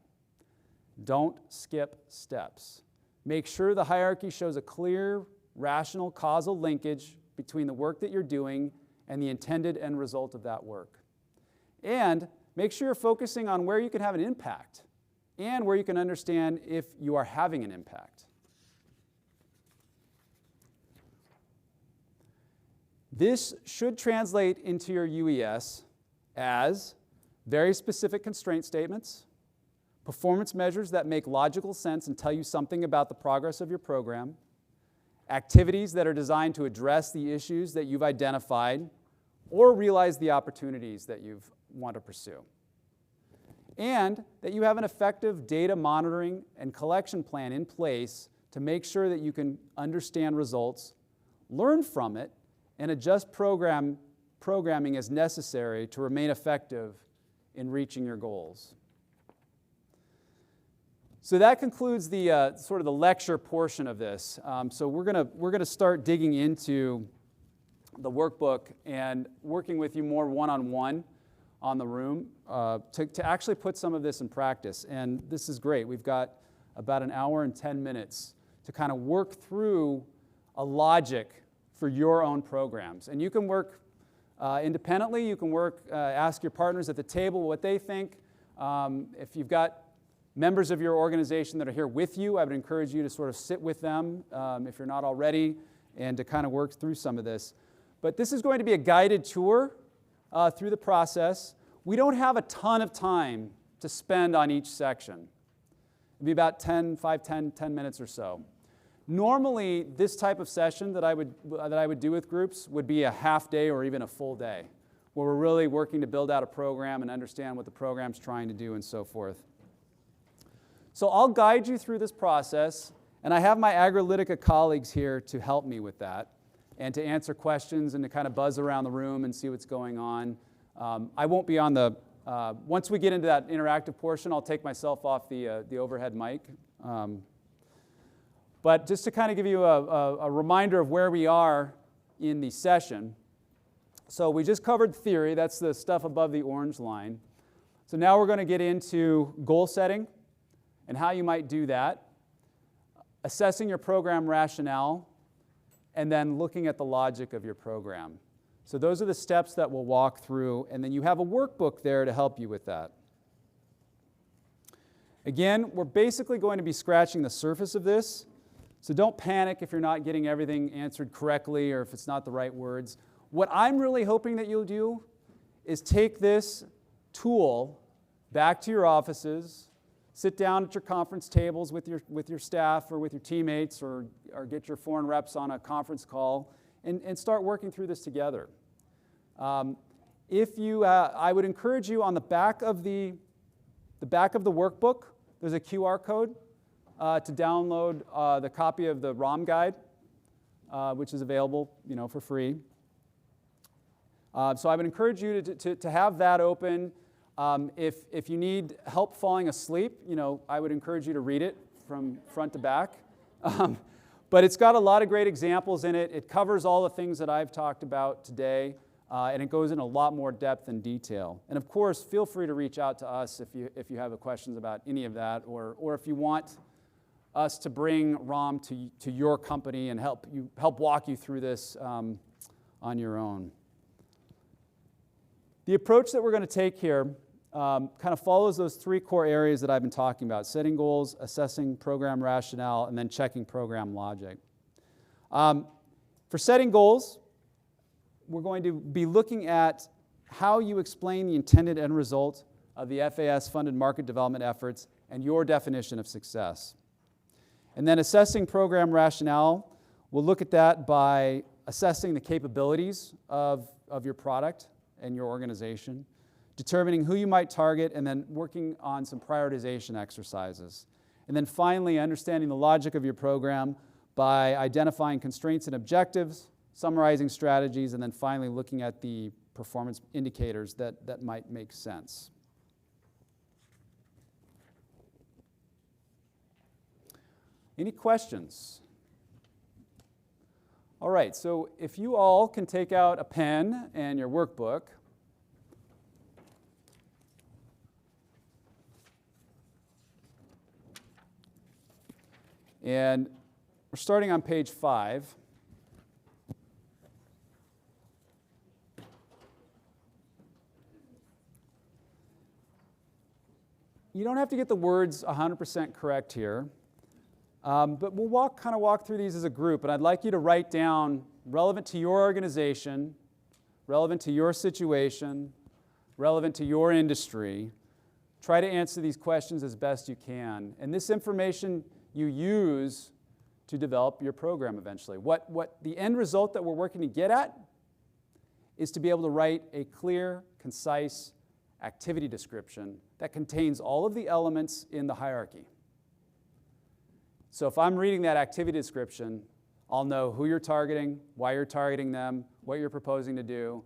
Don't skip steps. Make sure the hierarchy shows a clear, rational, causal linkage between the work that you're doing and the intended end result of that work. And make sure you're focusing on where you can have an impact and where you can understand if you are having an impact. This should translate into your UES as very specific constraint statements, performance measures that make logical sense and tell you something about the progress of your program, activities that are designed to address the issues that you've identified or realize the opportunities that you want to pursue, and that you have an effective data monitoring and collection plan in place to make sure that you can understand results, learn from it, and adjust programming as necessary to remain effective in reaching your goals. So that concludes the sort of the lecture portion of this. So we're gonna start digging into the workbook and working with you more one-on-one on the room to actually put some of this in practice. And this is great. We've got about an hour and 10 minutes to kind of work through a logic for your own programs. And you can work independently. You can work, ask your partners at the table what they think. If you've got members of your organization that are here with you, I would encourage you to sort of sit with them if you're not already and to kind of work through some of this. But this is going to be a guided tour through the process. We don't have a ton of time to spend on each section. It'd be about 10 minutes or so. Normally, this type of session that I would do with groups would be a half day or even a full day, where we're really working to build out a program and understand what the program's trying to do and so forth. So I'll guide you through this process, and I have my Agrilytica colleagues here to help me with that and to answer questions and to kind of buzz around the room and see what's going on. I won't be on the, once we get into that interactive portion, I'll take myself off the overhead mic. But just to kind of give you a reminder of where we are in the session. So we just covered theory, that's the stuff above the orange line. So now we're going to get into goal setting and how you might do that. assessing your program rationale, and then looking at the logic of your program. So those are the steps that we'll walk through, and then you have a workbook there to help you with that. Again, we're basically going to be scratching the surface of this, so don't panic if you're not getting everything answered correctly or if it's not the right words. What I'm really hoping that you'll do is take this tool back to your offices, sit down at your conference tables with your staff or with your teammates, or get your foreign reps on a conference call and start working through this together. I would encourage you on the back of the workbook, there's a QR code to download the copy of the ROM guide, which is available, for free. So I would encourage you to have that open. If you need help falling asleep, I would encourage you to read it from front to back. But it's got a lot of great examples in it. It covers all the things that I've talked about today, and it goes in a lot more depth and detail. And of course, feel free to reach out to us if you have questions about any of that, or if you want us to bring ROM to your company and help walk you through this on your own. The approach that we're going to take here kind of follows those three core areas that I've been talking about: setting goals, assessing program rationale, and then checking program logic. For setting goals, we're going to be looking at how you explain the intended end result of the FAS-funded market development efforts and your definition of success. And then assessing program rationale, we'll look at that by assessing the capabilities of your product and your organization, determining who you might target, and then working on some prioritization exercises. And then finally, understanding the logic of your program by identifying constraints and objectives, summarizing strategies, and then finally looking at the performance indicators that might make sense. Any questions? All right, so if you all can take out a pen and your workbook. And we're starting on page 5. You don't have to get the words 100% correct here. But we'll kind of walk through these as a group, and I'd like you to write down relevant to your organization, relevant to your situation, relevant to your industry. Try to answer these questions as best you can. And this information you use to develop your program eventually. What the end result that we're working to get at is to be able to write a clear, concise activity description that contains all of the elements in the hierarchy. So if I'm reading that activity description, I'll know who you're targeting, why you're targeting them, what you're proposing to do,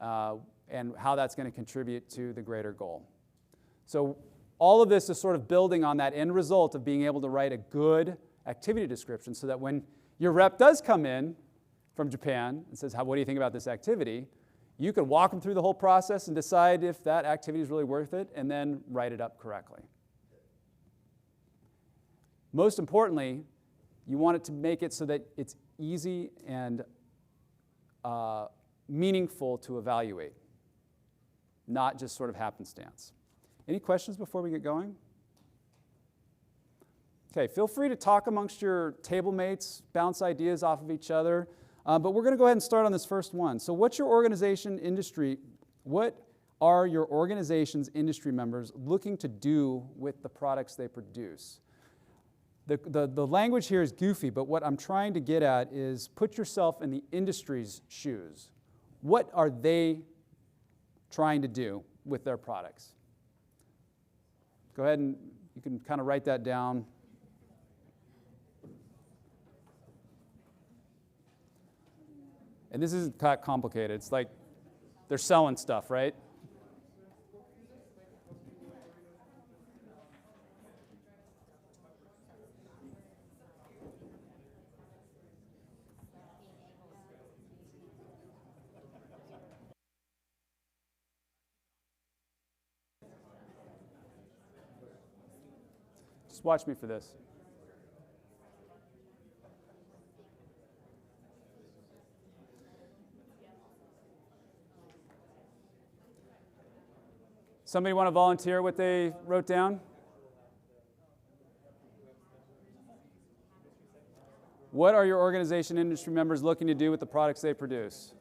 and how that's going to contribute to the greater goal. So all of this is sort of building on that end result of being able to write a good activity description so that when your rep does come in from Japan and says, what do you think about this activity? You can walk them through the whole process and decide if that activity is really worth it, and then write it up correctly. Most importantly, you want it to make it so that it's easy and meaningful to evaluate, not just sort of happenstance. Any questions before we get going? Okay, feel free to talk amongst your table mates, bounce ideas off of each other, but we're going to go ahead and start on this first one. So what are your organization's industry members looking to do with the products they produce? The language here is goofy, but what I'm trying to get at is put yourself in the industry's shoes. What are they trying to do with their products? Go ahead and you can kind of write that down. And this isn't that complicated. It's like they're selling stuff, right? Just watch me for this. Somebody want to volunteer what they wrote down? What are your organization industry members looking to do with the products they produce?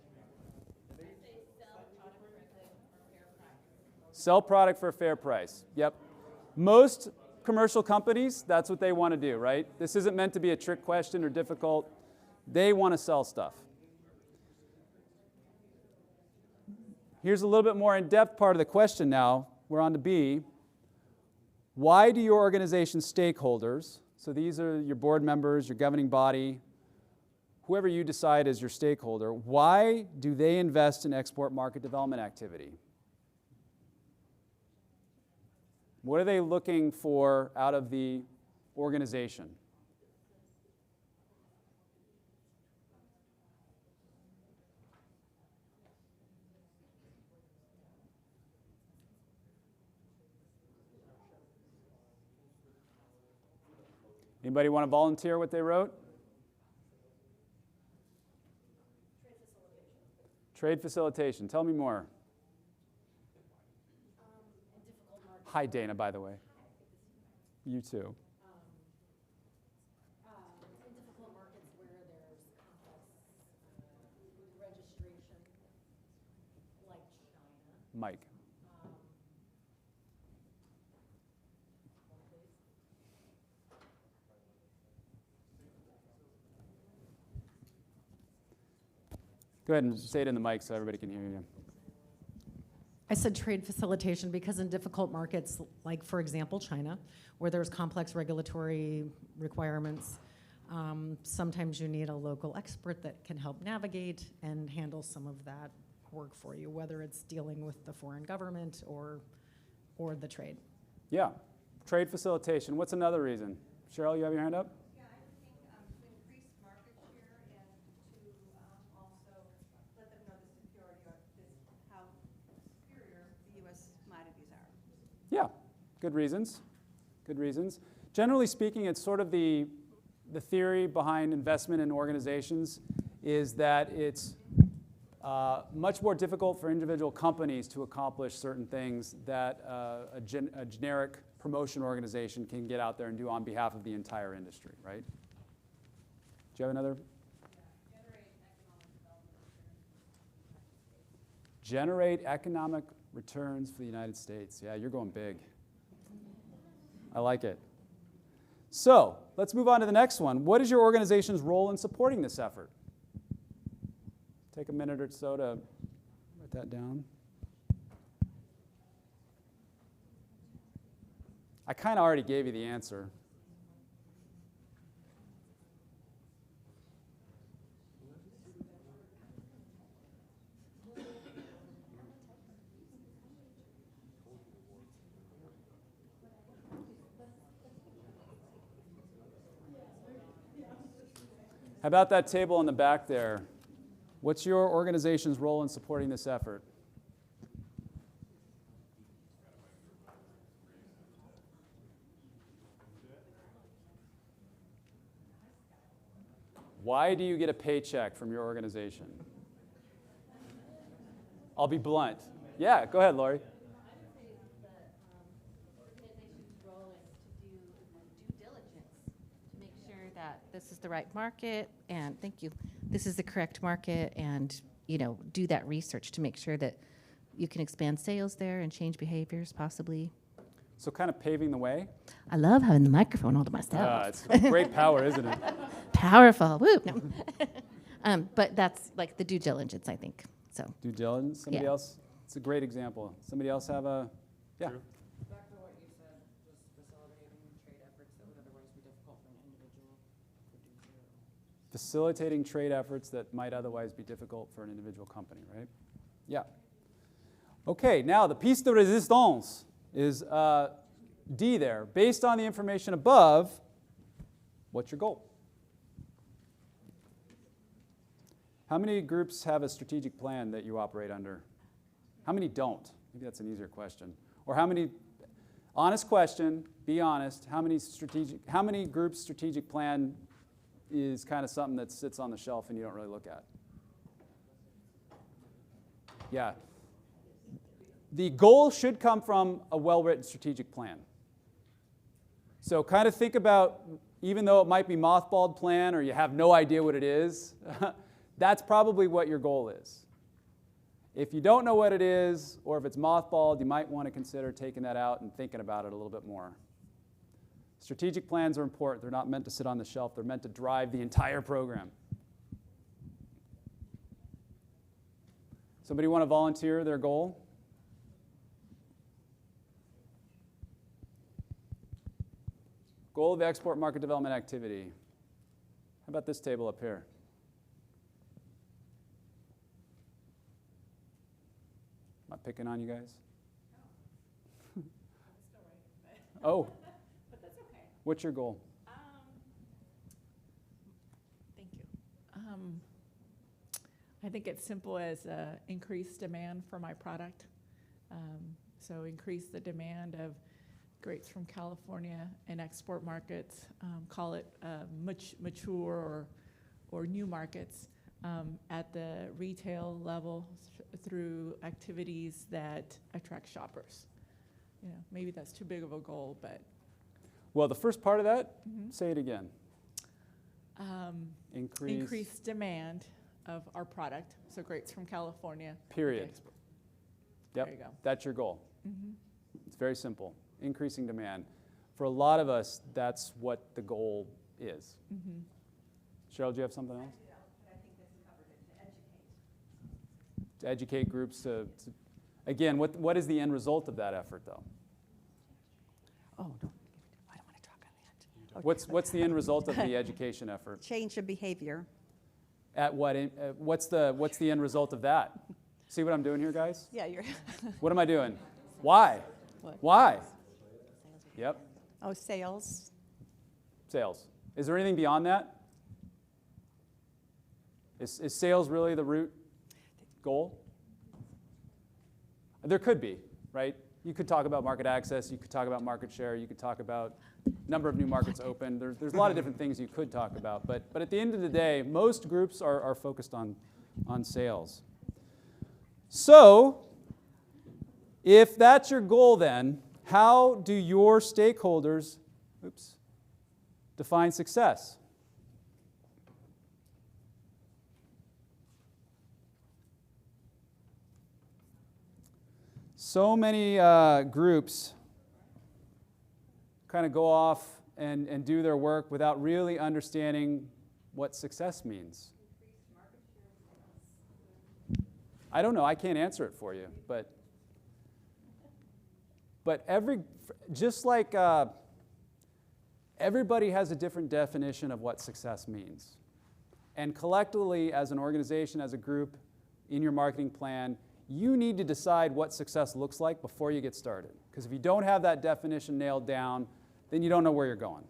Sell product for a fair price. Yep. Most commercial companies, that's what they want to do, right? This isn't meant to be a trick question or difficult. They want to sell stuff. Here's a little bit more in-depth part of the question now. We're on to B. Why do your organization's stakeholders, so these are your board members, your governing body, whoever you decide is your stakeholder, why do they invest in export market development activity? What are they looking for out of the organization? Anybody want to volunteer what they wrote? Trade facilitation. Tell me more. Hi, Dana, by the way. You too. In difficult markets where there's complex registration, like China. Mike. Go ahead and say it in the mic so everybody can hear you. I said trade facilitation because in difficult markets, like for example China, where there's complex regulatory requirements, sometimes you need a local expert that can help navigate and handle some of that work for you, whether it's dealing with the foreign government or the trade. Yeah, trade facilitation. What's another reason? Cheryl, you have your hand up? Yeah, I would think to increase market share and to also let them know the superiority of how superior the U.S. commodities are. Yeah, good reasons. Good reasons. Generally speaking, it's sort of the theory behind investment in organizations is that it's much more difficult for individual companies to accomplish certain things that a generic promotion organization can get out there and do on behalf of the entire industry, right? Do you have another? Generate economic returns for the United States. Yeah, you're going big. I like it. So let's move on to the next one. What is your organization's role in supporting this effort? Take a minute or so to write that down. I kind of already gave you the answer. How about that table in the back there? What's your organization's role in supporting this effort? Why do you get a paycheck from your organization? I'll be blunt. Yeah, go ahead, Lori. I would say the organization's role is to do due diligence, to make sure that this is the right market, and thank you, this is the correct market, and do that research to make sure that you can expand sales there and change behaviors possibly. So kind of paving the way. I love having the microphone all to myself. It's great power, isn't it? Powerful, woo. No. But that's like the due diligence, I think. So Due diligence. Somebody Yeah. else? It's a great example. Somebody else have a? Yeah. True. Back to what you said, just facilitating trade efforts that would otherwise be difficult for an individual producer. Facilitating trade efforts that might otherwise be difficult for an individual company, right? Yeah. Okay, now the piece de resistance is D there. Based on the information above, what's your goal? How many groups have a strategic plan that you operate under? How many don't? Maybe that's an easier question. Or how many, honest question, be honest, how many groups' strategic plan is kind of something that sits on the shelf and you don't really look at? Yeah. the goal should come from a well-written strategic plan. So kind of think about, even though it might be mothballed plan or you have no idea what it is, that's probably what your goal is. If you don't know what it is, or if it's mothballed, you might want to consider taking that out and thinking about it a little bit more. Strategic plans are important. They're not meant to sit on the shelf. They're meant to drive the entire program. Somebody want to volunteer their goal? Goal of export market development activity. How about this table up here? Am I picking on you guys? Oh. But that's okay. What's your goal? Thank you. I think it's simple as increased demand for my product. So increase the demand of grapes from California in export markets, call it mature or new markets at the retail level through activities that attract shoppers. You know, maybe that's too big of a goal, but Well, the first part of that, say it again. increased demand of our product. So grapes from California. Period. Export. Yep, There you go. that's your goal. It's very simple. Increasing demand. For a lot of us, that's what the goal is. Cheryl, do you have something else? But I think this covered it, to educate. To educate groups to again, what is the end result of that effort, though? Oh, no, I don't want to talk on that. What's the end result of the education effort? Change of behavior. At what? What's the end result of that? See what I'm doing here, guys? Yeah, you're, What am I doing? Why? What? Why? Yep. oh, sales. Sales. Is there anything beyond that? Is sales really the root goal? There could be, right? You could talk about market access, you could talk about market share, you could talk about number of new markets open. There's a lot of different things you could talk about, but at the end of the day, most groups are focused on sales. So, if that's your goal then, how do your stakeholders, define success? So many groups kind of go off and do their work without really understanding what success means. I don't know, I can't answer it for you, but just like everybody has a different definition of what success means. And collectively, as an organization, as a group, in your marketing plan, you need to decide what success looks like before you get started. Because if you don't have that definition nailed down, then you don't know where you're going.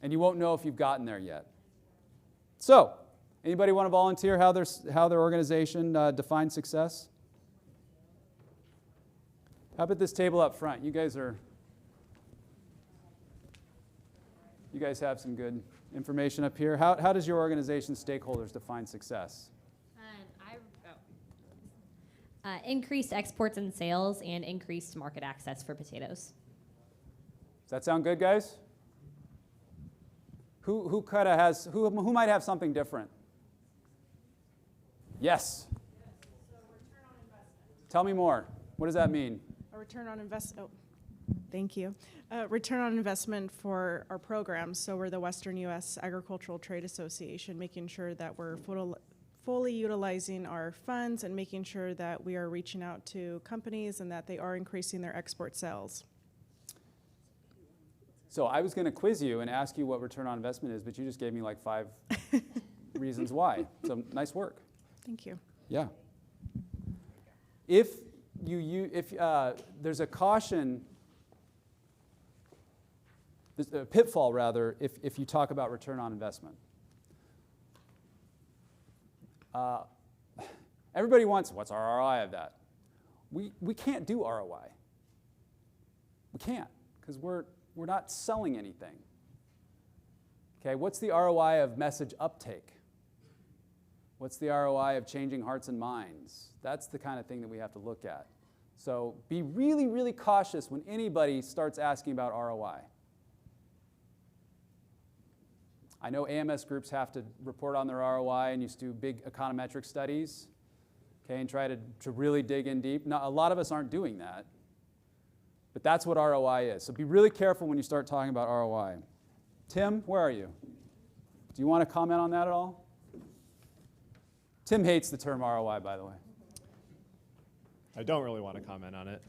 And you won't know if you've gotten there yet. So, anybody want to volunteer how their organization defines success? How about this table up front? You guys have some good information up here. How does your organization's stakeholders define success? Increased exports and sales and increased market access for potatoes. Does that sound good, guys? Who might have something different? Yes. So return on investment. Tell me more. What does that mean? A return on thank you. Return on investment for our programs. So we're the Western U.S. Agricultural Trade Association, making sure that we're fully utilizing our funds and making sure that we are reaching out to companies and that they are increasing their export sales. So I was going to quiz you and ask you what return on investment is, but you just gave me like 5 reasons why. So nice work. Thank you. Yeah. If there's a caution, there's a pitfall rather, if you talk about return on investment. Everybody wants, what's our ROI of that? We can't do ROI. We can't, because we're not selling anything. Okay, what's the ROI of message uptake? What's the ROI of changing hearts and minds? That's the kind of thing that we have to look at. So be really, really cautious when anybody starts asking about ROI. I know AMS groups have to report on their ROI and used to do big econometric studies, okay, and try to really dig in deep. Now, a lot of us aren't doing that, but that's what ROI is. So be really careful when you start talking about ROI. Tim, where are you? Do you want to comment on that at all? Tim hates the term ROI, by the way. I don't really want to comment on it.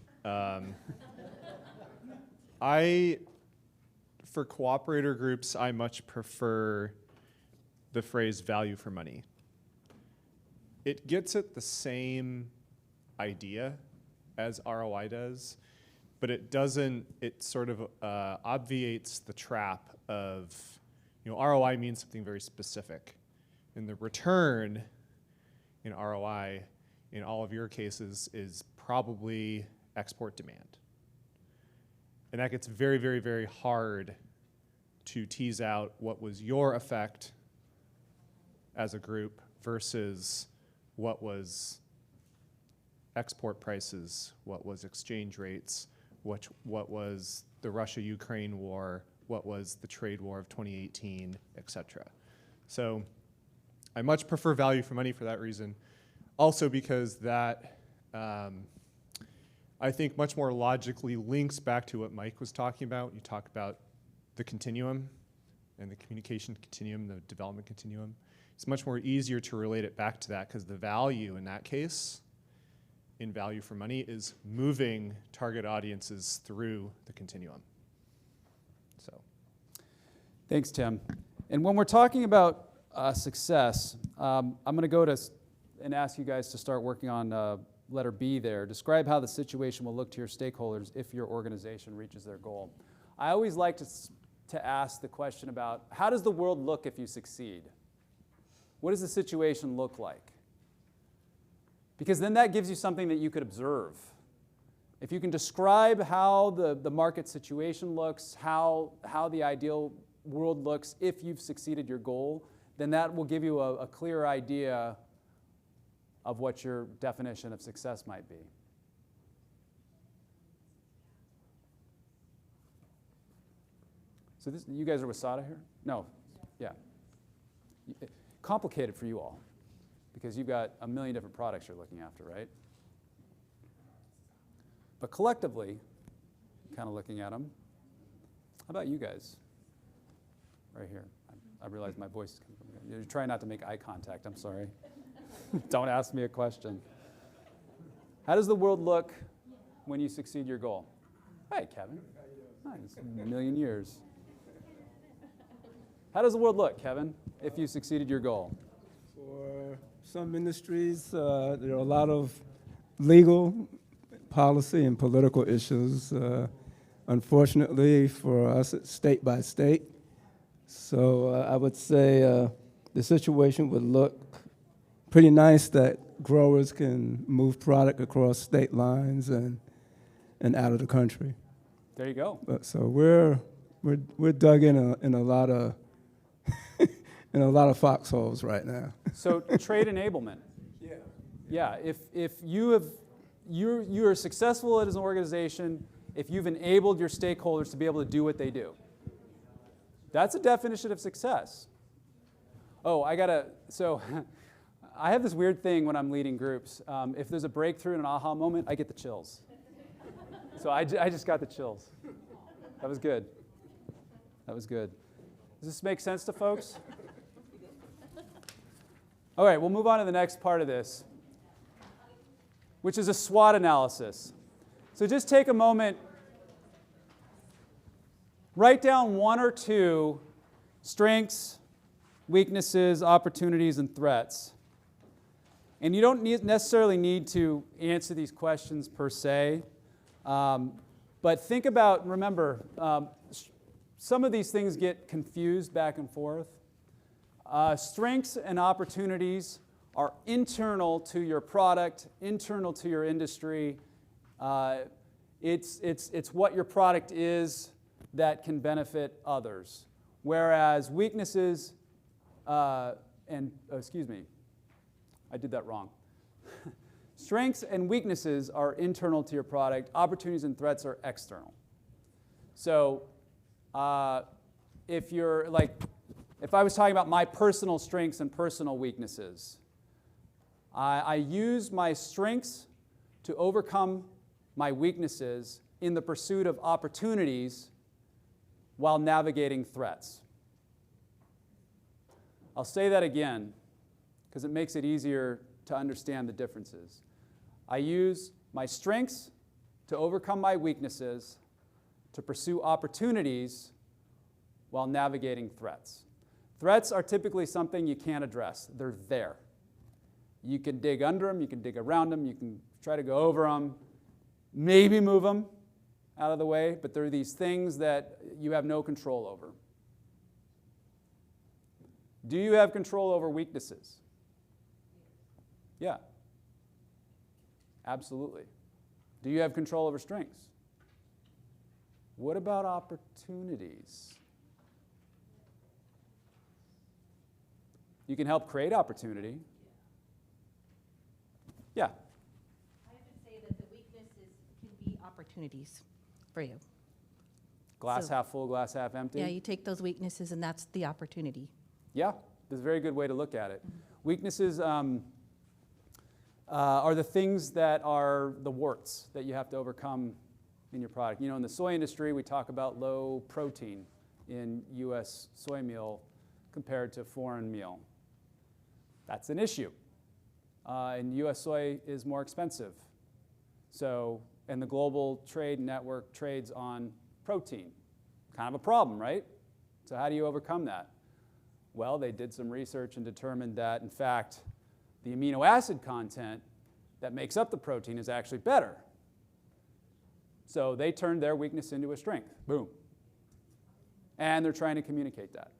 For cooperator groups, I much prefer the phrase value for money. It gets at the same idea as ROI does, but it doesn't, it sort of obviates the trap of, ROI means something very specific. And the return in ROI, in all of your cases, is probably export demand. And that gets very, very, very hard to tease out what was your effect as a group versus what was export prices, what was exchange rates, what was the Russia-Ukraine war, what was the trade war of 2018, et cetera. So I much prefer value for money for that reason. Also because that, I think, much more logically links back to what Mike was talking about. You talk about the continuum and the communication continuum, the development continuum. It's much more easier to relate it back to that because the value in that case, in value for money, is moving target audiences through the continuum. So, Thanks, Tim. And when we're talking about success, I'm going to go and ask you guys to start working on letter B there. Describe how the situation will look to your stakeholders if your organization reaches their goal. I always like to ask the question about how does the world look if you succeed? What does the situation look like? Because then that gives you something that you could observe. If you can describe how the market situation looks, how the ideal world looks if you've succeeded your goal, then that will give you a clear idea of what your definition of success might be. So you guys are with SADA here? No. Yeah. Complicated for you all because you've got a million different products you're looking after, right? But collectively, kind of looking at them, how about you guys? Right here. I realize my voice is coming from here. You're trying not to make eye contact. I'm sorry. Don't ask me a question. How does the world look when you succeed your goal? Hey, Kevin. Nice. A million years. How does the world look, Kevin, if you succeeded your goal? For some industries, there are a lot of legal, policy, and political issues. Unfortunately, for us, it's state by state. So I would say the situation would look pretty nice that growers can move product across state lines and out of the country. There you go. So we're dug in a lot of in a lot of foxholes right now. So trade enablement. Yeah. If you're successful as an organization, if you've enabled your stakeholders to be able to do what they do, that's a definition of success. Oh, so I have this weird thing when I'm leading groups. If there's a breakthrough and an aha moment, I get the chills. So I just got the chills. That was good. That was good. Does this make sense to folks? All right, we'll move on to the next part of this, which is a SWOT analysis. So just take a moment, write down one or two strengths, weaknesses, opportunities, and threats. And you don't necessarily need to answer these questions per se, but think about, remember, some of these things get confused back and forth. Strengths and opportunities are internal to your product, internal to your industry. It's what your product is that can benefit others. Whereas weaknesses, excuse me, I did that wrong. Strengths and weaknesses are internal to your product. Opportunities and threats are external. So if I was talking about my personal strengths and personal weaknesses, I use my strengths to overcome my weaknesses in the pursuit of opportunities while navigating threats. I'll say that again because it makes it easier to understand the differences. I use my strengths to overcome my weaknesses to pursue opportunities while navigating threats. Threats are typically something you can't address. They're there. You can dig under them, you can dig around them, you can try to go over them, maybe move them out of the way, but they're these things that you have no control over. Do you have control over weaknesses? Yeah. Absolutely. Do you have control over strengths? What about opportunities? You can help create opportunity. Yeah. I would say that the weaknesses can be opportunities for you. Glass So- half full, glass half empty? Yeah, you take those weaknesses and that's the opportunity. Yeah, that's a very good way to look at it. Weaknesses are the things that are the warts that you have to overcome in your product. You know, in the soy industry, we talk about low protein in U.S. soy meal compared to foreign meal. That's an issue. And U.S. soy is more expensive. So, and the global trade network trades on protein. Kind of a problem, right? So how do you overcome that? Well, they did some research and determined that, in fact, the amino acid content that makes up the protein is actually better. So they turned their weakness into a strength. Boom. And they're trying to communicate that.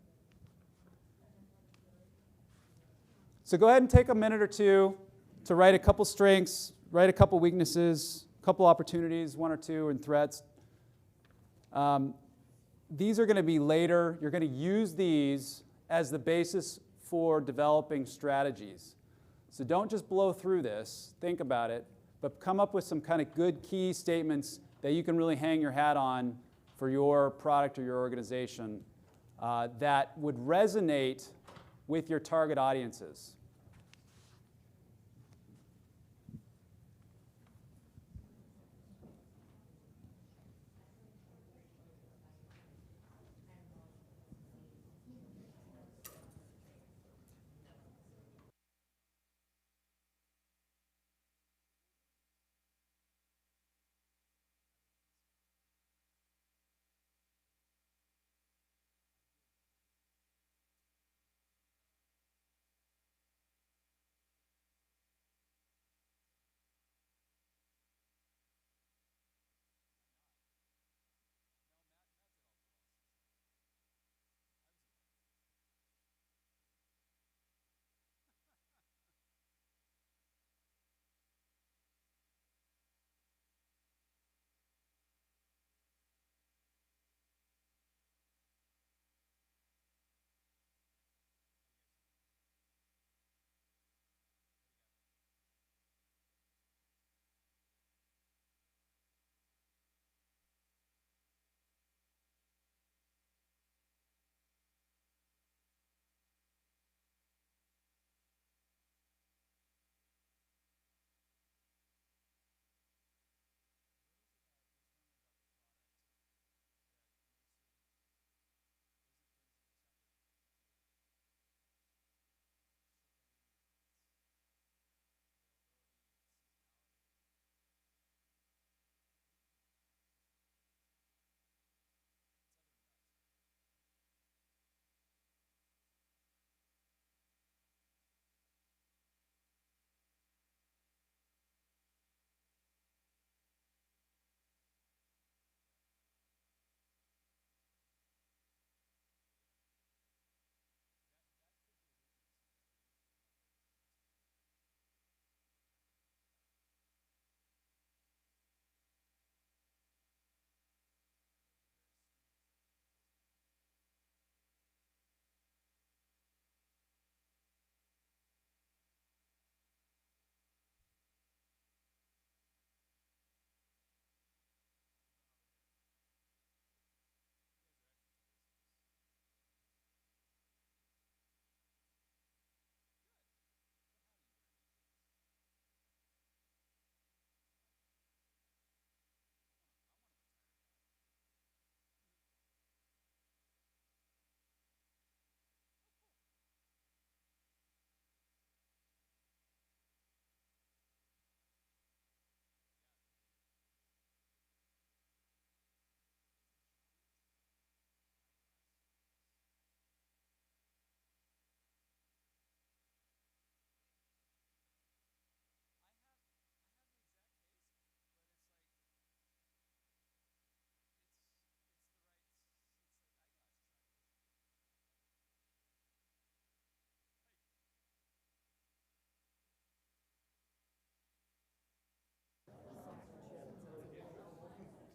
So go ahead and take a minute or two to write a couple strengths, write a couple weaknesses, a couple opportunities, one or two, and threats. These are going to be later. You're going to use these as the basis for developing strategies. So don't just blow through this, think about it, but come up with some kind of good key statements that you can really hang your hat on for your product or your organization that would resonate with your target audiences.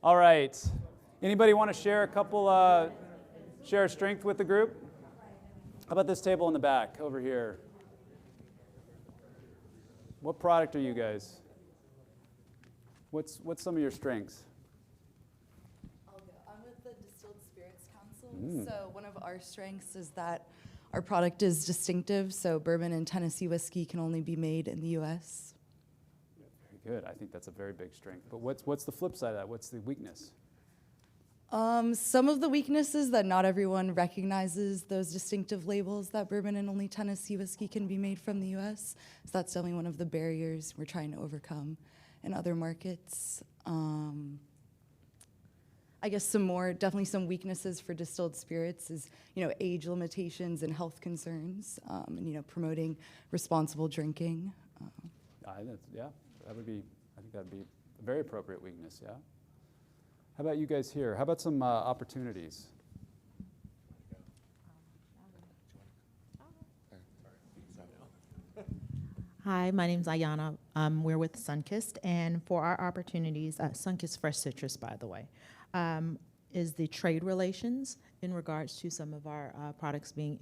All right. Anybody want to share a couple, share a strength with the group? How about this table in the back over here? What product are you guys? What's some of your strengths? I'll go. I'm with the Distilled Spirits Council. So one of our strengths is that our product is distinctive. So bourbon and Tennessee whiskey can only be made in the U.S. Very good. I think that's a very big strength. But what's the flip side of that? What's the weakness? Some of the weaknesses that not everyone recognizes those distinctive labels that bourbon and only Tennessee whiskey can be made from the U.S. So that's definitely one of the barriers we're trying to overcome in other markets. I guess definitely some weaknesses for distilled spirits is, age limitations and health concerns, and, promoting responsible drinking. Yeah, I think that'd be a very appropriate weakness, yeah. How about you guys here? How about some opportunities? Hi, my name's Ayana. We're with Sunkist, and for our opportunities, Sunkist Fresh Citrus, by the way, is the trade relations in regards to some of our products being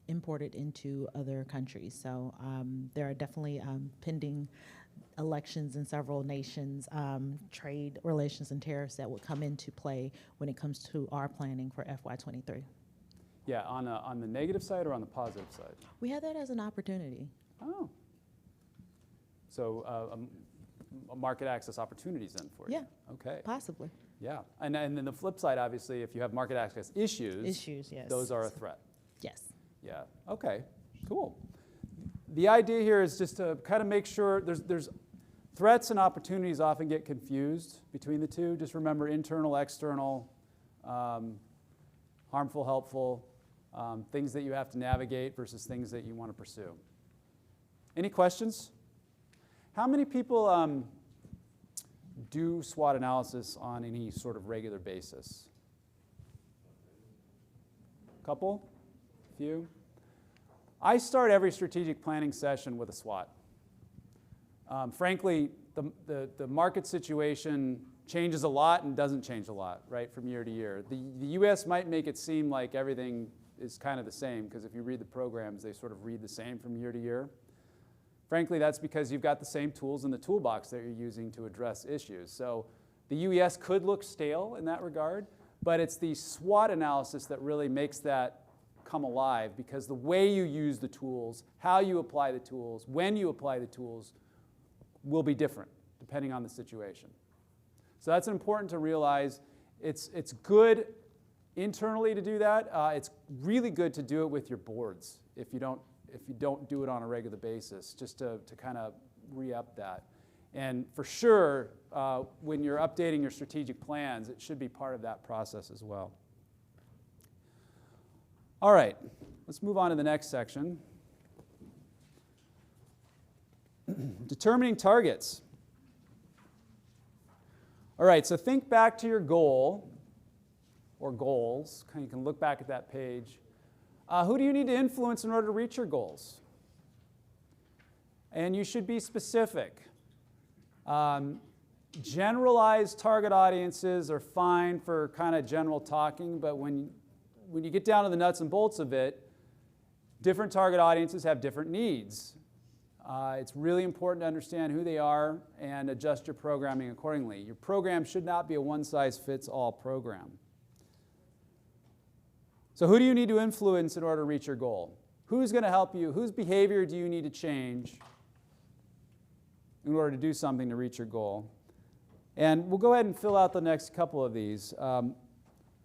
imported into other countries. So there are definitely pending elections in several nations, trade relations and tariffs that would come into play when it comes to our planning for FY23. Yeah, on the negative side or on the positive side? We have that as an opportunity. Oh. So market access opportunities then for you? Yeah. Okay. Possibly. Yeah. And then the flip side, obviously, if you have market access issues, yes. Those are a threat. Yes. Yeah. Okay. Cool. The idea here is just to kind of make sure there's threats and opportunities often get confused between the two. Just remember internal, external, harmful, helpful, things that you have to navigate versus things that you want to pursue. Any questions? How many people do SWOT analysis on any sort of regular basis? Couple? Few? I start every strategic planning session with a SWOT. Frankly, the market situation changes a lot and doesn't change a lot, right, from year to year. The U.S. might make it seem like everything is kind of the same, because if you read the programs, they sort of read the same from year to year. Frankly, that's because you've got the same tools in the toolbox that you're using to address issues. So the U.S. could look stale in that regard, but it's the SWOT analysis that really makes that come alive, because the way you use the tools, how you apply the tools, when you apply the tools will be different depending on the situation. So that's important to realize. It's good internally to do that. It's really good to do it with your boards if you don't do it on a regular basis, just to kind of re-up that. And for sure, when you're updating your strategic plans, it should be part of that process as well. All right, let's move on to the next section. Determining targets. All right, so think back to your goal or goals. You can look back at that page. Who do you need to influence in order to reach your goals? And you should be specific. Generalized target audiences are fine for kind of general talking, but when you get down to the nuts and bolts of it, different target audiences have different needs. It's really important to understand who they are and adjust your programming accordingly. Your program should not be a one-size-fits-all program. So who do you need to influence in order to reach your goal? Who's going to help you? Whose behavior do you need to change in order to do something to reach your goal? And we'll go ahead and fill out the next couple of these.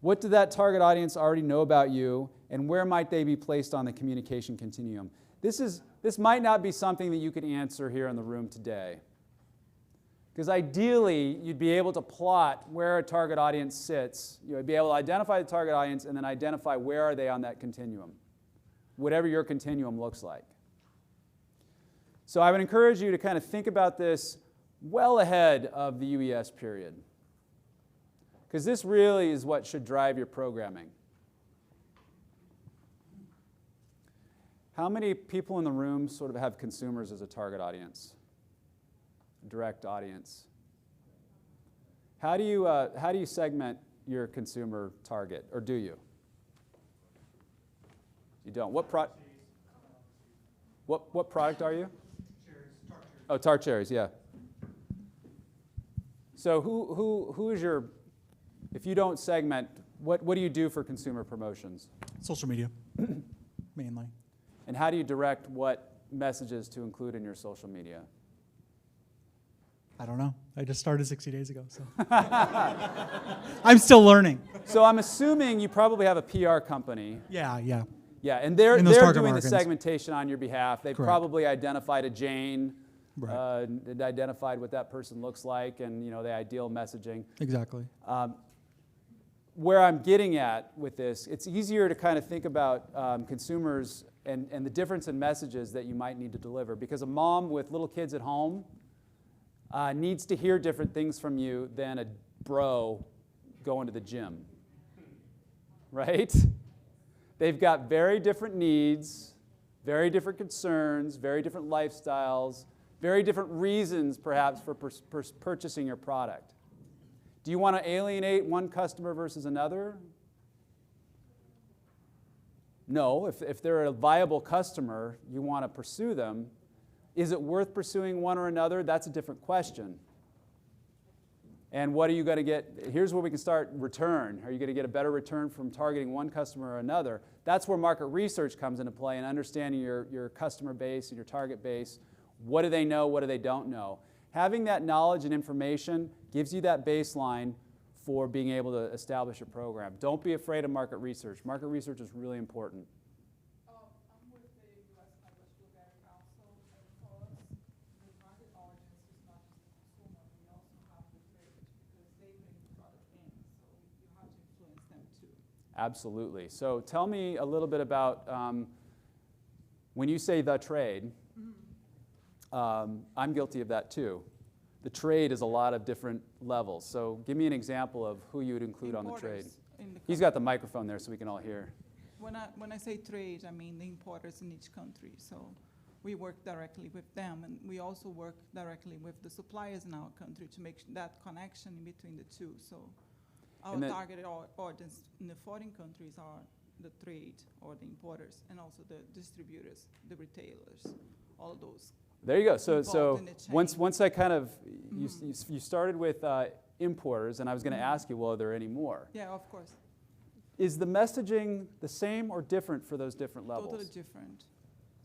What did that target audience already know about you, and where might they be placed on the communication continuum? This might not be something that you could answer here in the room today. Because ideally, you'd be able to plot where a target audience sits. You'd be able to identify the target audience and then identify where are they on that continuum, whatever your continuum looks like. So I would encourage you to kind of think about this well ahead of the UES period, because this really is what should drive your programming. How many people in the room sort of have consumers as a target audience? Direct audience. How do you segment your consumer target, or do you? You don't. What product are you? Oh, tart cherries, yeah. So who is your, if you don't segment, what do you do for consumer promotions? Social media, mainly. And how do you direct what messages to include in your social media? I don't know. I just started 60 days ago, so. I'm still learning. So I'm assuming you probably have a PR company. Yeah, yeah. Yeah, and they're In those target doing markets. the segmentation on your behalf. They've Correct. probably identified a Jane, Right. and identified what that person looks like, and the ideal messaging. Exactly. Where I'm getting at with this, it's easier to kind of think about consumers and the difference in messages that you might need to deliver, because a mom with little kids at home needs to hear different things from you than a bro going to the gym, right? They've got very different needs, very different concerns, very different lifestyles, very different reasons perhaps for purchasing your product. Do you want to alienate one customer versus another? No. If they're a viable customer, you want to pursue them. Is it worth pursuing one or another? That's a different question. And what are you going to get? Here's where we can start return. Are you going to get a better return from targeting one customer or another? That's where market research comes into play and understanding your customer base and your target base. What do they know? What do they don't know? Having that knowledge and information gives you that baseline for being able to establish a program. Don't be afraid of market research. Market research is really important. I'm with the U.S. Midwest Blueberry Council, and for us, the target audience is not just the consumer, we also have the trade, because they bring the product in, so you have to influence them too. Absolutely. So tell me a little bit about when you say the trade. I'm guilty of that too. The trade is a lot of different levels. So give me an example of who you would include on the trade. He's got the microphone there so we can all hear. When I say trade, I mean the importers in each country. So we work directly with them, and we also work directly with the suppliers in our country to make that connection in between the two. So our targeted audience in the foreign countries are the trade or the importers, and also the distributors, the retailers, all of those. There you go. So once I kind of, you started with importers, and I was going to ask you, well, are there any more? Yeah, of course. Is the messaging the same or different for those different levels? Totally different.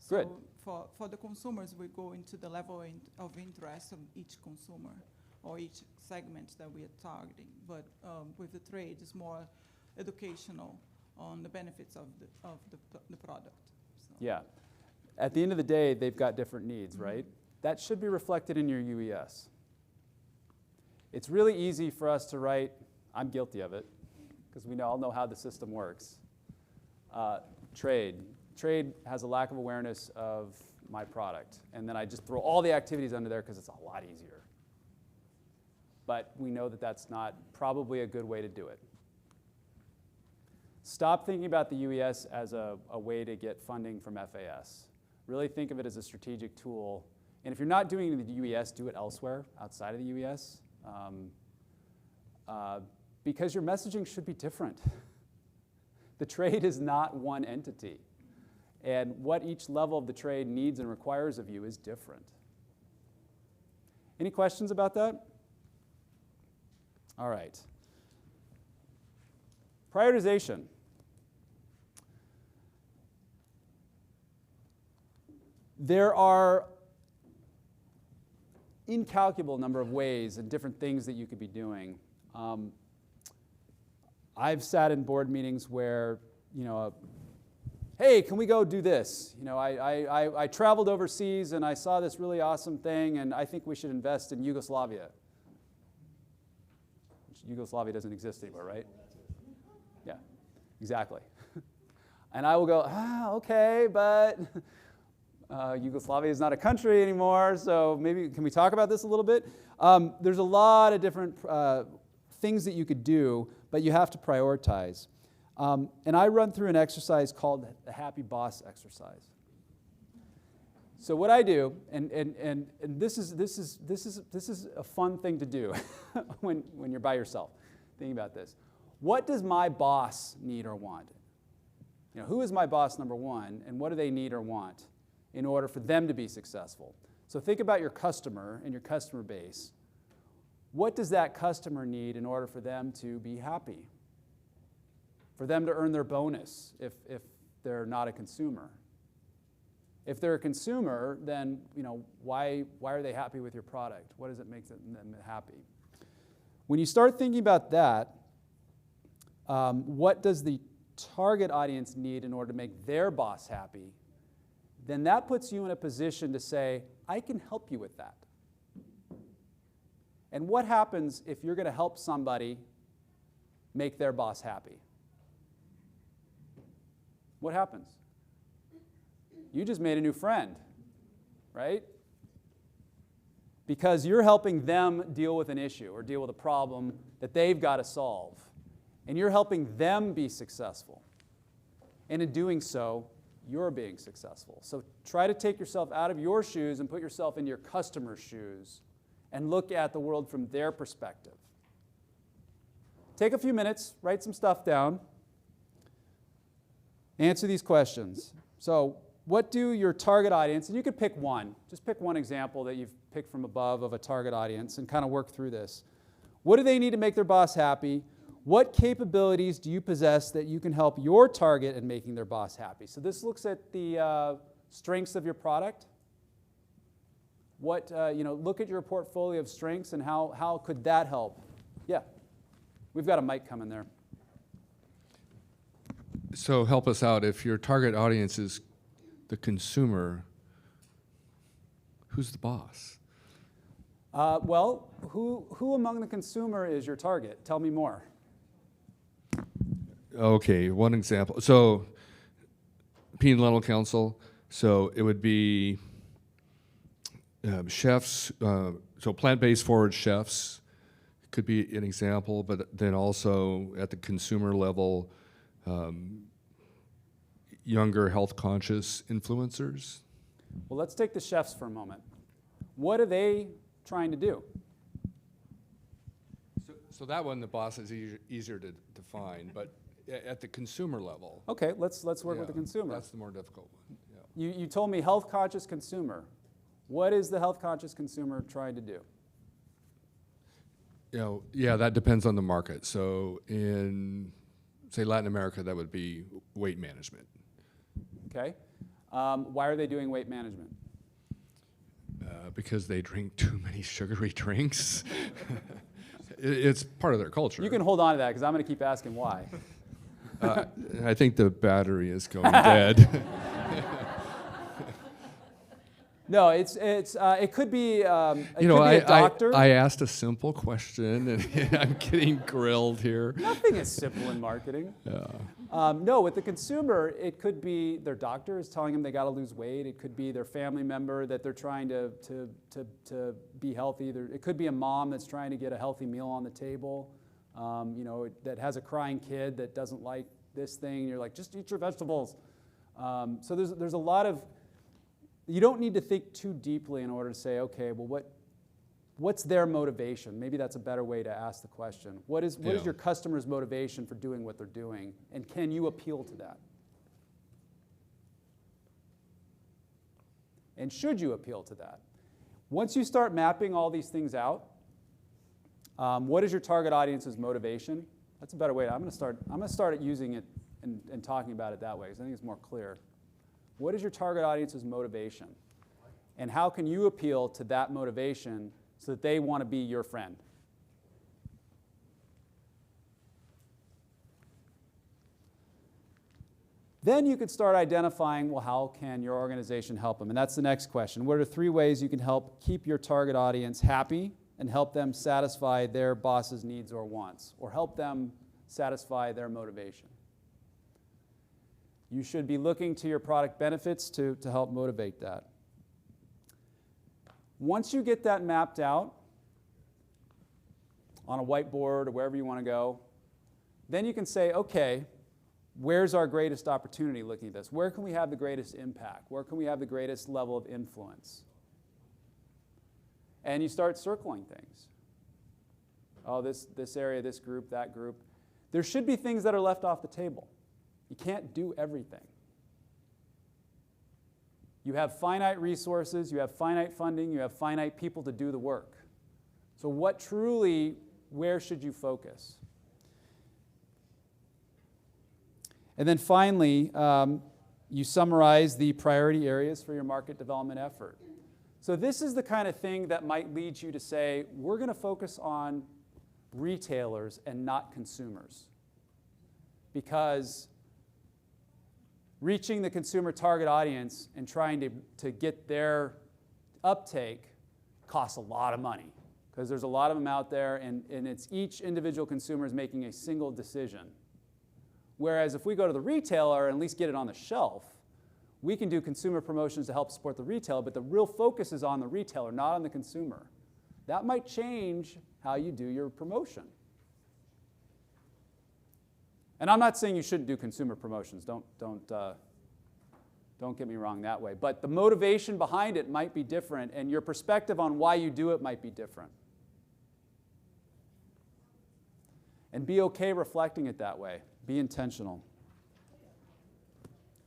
Good. So for the consumers, we go into the level of interest of each consumer or each segment that we are targeting. But with the trade, it's more educational on the benefits of the product. So. Yeah. At the end of the day, they've got different needs, right? That should be reflected in your UES. It's really easy for us to write, I'm guilty of it, because we all know how the system works. Trade. Trade has a lack of awareness of my product. And then I just throw all the activities under there because it's a lot easier. But we know that that's not probably a good way to do it. Stop thinking about the UES as a way to get funding from FAS. Really think of it as a strategic tool. And if you're not doing it in the UES, do it elsewhere outside of the UES. Because your messaging should be different. The trade is not one entity. And what each level of the trade needs and requires of you is different. Any questions about that? All right. Prioritization. There are incalculable number of ways and different things that you could be doing. I've sat in board meetings where, hey, can we go do this? I traveled overseas and I saw this really awesome thing, and I think we should invest in Yugoslavia. Yugoslavia doesn't exist anymore, right? Yeah, exactly. And I will go, okay, but Yugoslavia is not a country anymore, so maybe can we talk about this a little bit? There's a lot of different things that you could do, but you have to prioritize. And I run through an exercise called the Happy Boss exercise. So what I do, and this is a fun thing to do when you're by yourself, thinking about this. What does my boss need or want? You know, who is my boss, number one, and what do they need or want in order for them to be successful? So think about your customer and your customer base. What does that customer need in order for them to be happy? For them to earn their bonus if they're not a consumer? If they're a consumer, then why are they happy with your product? What does it make them happy? When you start thinking about that, what does the target audience need in order to make their boss happy? Then that puts you in a position to say, I can help you with that. And what happens if you're going to help somebody make their boss happy? What happens? You just made a new friend, right? Because you're helping them deal with an issue or deal with a problem that they've got to solve. And you're helping them be successful. And in doing so, you're being successful. So try to take yourself out of your shoes and put yourself in your customer's shoes and look at the world from their perspective. Take a few minutes, write some stuff down, answer these questions. So what do your target audience, and you could pick one, just pick one example that you've picked from above of a target audience and kind of work through this. What do they need to make their boss happy? What capabilities do you possess that you can help your target in making their boss happy? So this looks at the strengths of your product. What, look at your portfolio of strengths and how could that help? Yeah, we've got a mic coming there. So help us out. If your target audience is the consumer, who's the boss? Well, who among the consumer is your target? Tell me more. Okay, one example. So, Peanut Lentil Council, so it would be chefs, so plant-based forward chefs could be an example, but then also at the consumer level, younger health-conscious influencers. Well, let's take the chefs for a moment. What are they trying to do? So that one, the boss is easier to define, but at the consumer level. Okay, let's work with the consumer. That's the more difficult one. Yeah. You told me health-conscious consumer. What is the health-conscious consumer trying to do? Yeah, that depends on the market. So in, say, Latin America, that would be weight management. Okay. Why are they doing weight management? Because they drink too many sugary drinks. It's part of their culture. You can hold on to that because I'm going to keep asking why. I think the battery is going dead. No, it could be a doctor. I asked a simple question, and I'm getting grilled here. Nothing is simple in marketing. Yeah. No, with the consumer, it could be their doctor is telling them they got to lose weight. It could be their family member that they're trying to be healthy. It could be a mom that's trying to get a healthy meal on the table. That has a crying kid that doesn't like this thing. And you're like, just eat your vegetables. So there's a lot of. You don't need to think too deeply in order to say, okay, well, what's their motivation? Maybe that's a better way to ask the question. What is your customer's motivation for doing what they're doing? And can you appeal to that? And should you appeal to that? Once you start mapping all these things out, what is your target audience's motivation? That's a better way. I'm going to start using it and talking about it that way because I think it's more clear. What is your target audience's motivation? And how can you appeal to that motivation so that they want to be your friend? Then you could start identifying, well, how can your organization help them? And that's the next question. What are 3 ways you can help keep your target audience happy and help them satisfy their boss's needs or wants, or help them satisfy their motivation? You should be looking to your product benefits to help motivate that. Once you get that mapped out on a whiteboard or wherever you want to go, then you can say, okay, where's our greatest opportunity looking at this? Where can we have the greatest impact? Where can we have the greatest level of influence? And you start circling things. Oh, this area, this group, that group. There should be things that are left off the table. You can't do everything. You have finite resources, you have finite funding, you have finite people to do the work. So where should you focus? And then finally, you summarize the priority areas for your market development effort. So this is the kind of thing that might lead you to say, we're going to focus on retailers and not consumers. Because reaching the consumer target audience and trying to get their uptake costs a lot of money. Because there's a lot of them out there, and it's each individual consumer is making a single decision. Whereas if we go to the retailer and at least get it on the shelf, we can do consumer promotions to help support the retailer, but the real focus is on the retailer, not on the consumer. That might change how you do your promotion. And I'm not saying you shouldn't do consumer promotions. Don't get me wrong that way. But the motivation behind it might be different, and your perspective on why you do it might be different. And be okay reflecting it that way. Be intentional.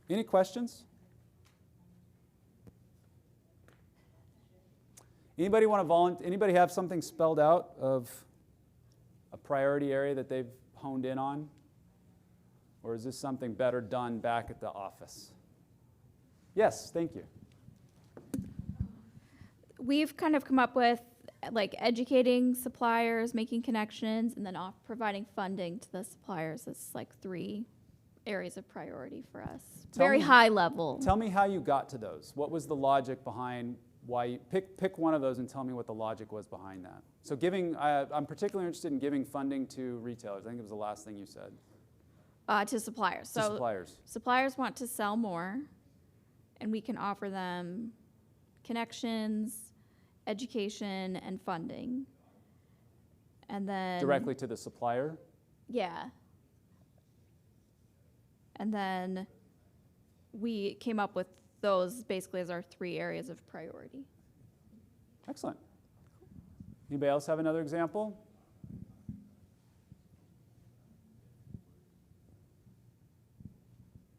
Any questions? Anybody want to volunteer? Anybody have something spelled out of a priority area that they've honed in on? Or is this something better done back at the office? Yes, thank you. We've kind of come up with like educating suppliers, making connections, and then providing funding to the suppliers. It's like 3 areas of priority for us. Very high level. Tell me how you got to those. What was the logic behind why you pick one of those and tell me what the logic was behind that. So I'm particularly interested in giving funding to retailers. I think it was the last thing you said. To suppliers. To suppliers. Suppliers want to sell more, and we can offer them connections, education, and funding. And then directly to the supplier? Yeah. And then we came up with those basically as our 3 areas of priority. Excellent. Anybody else have another example?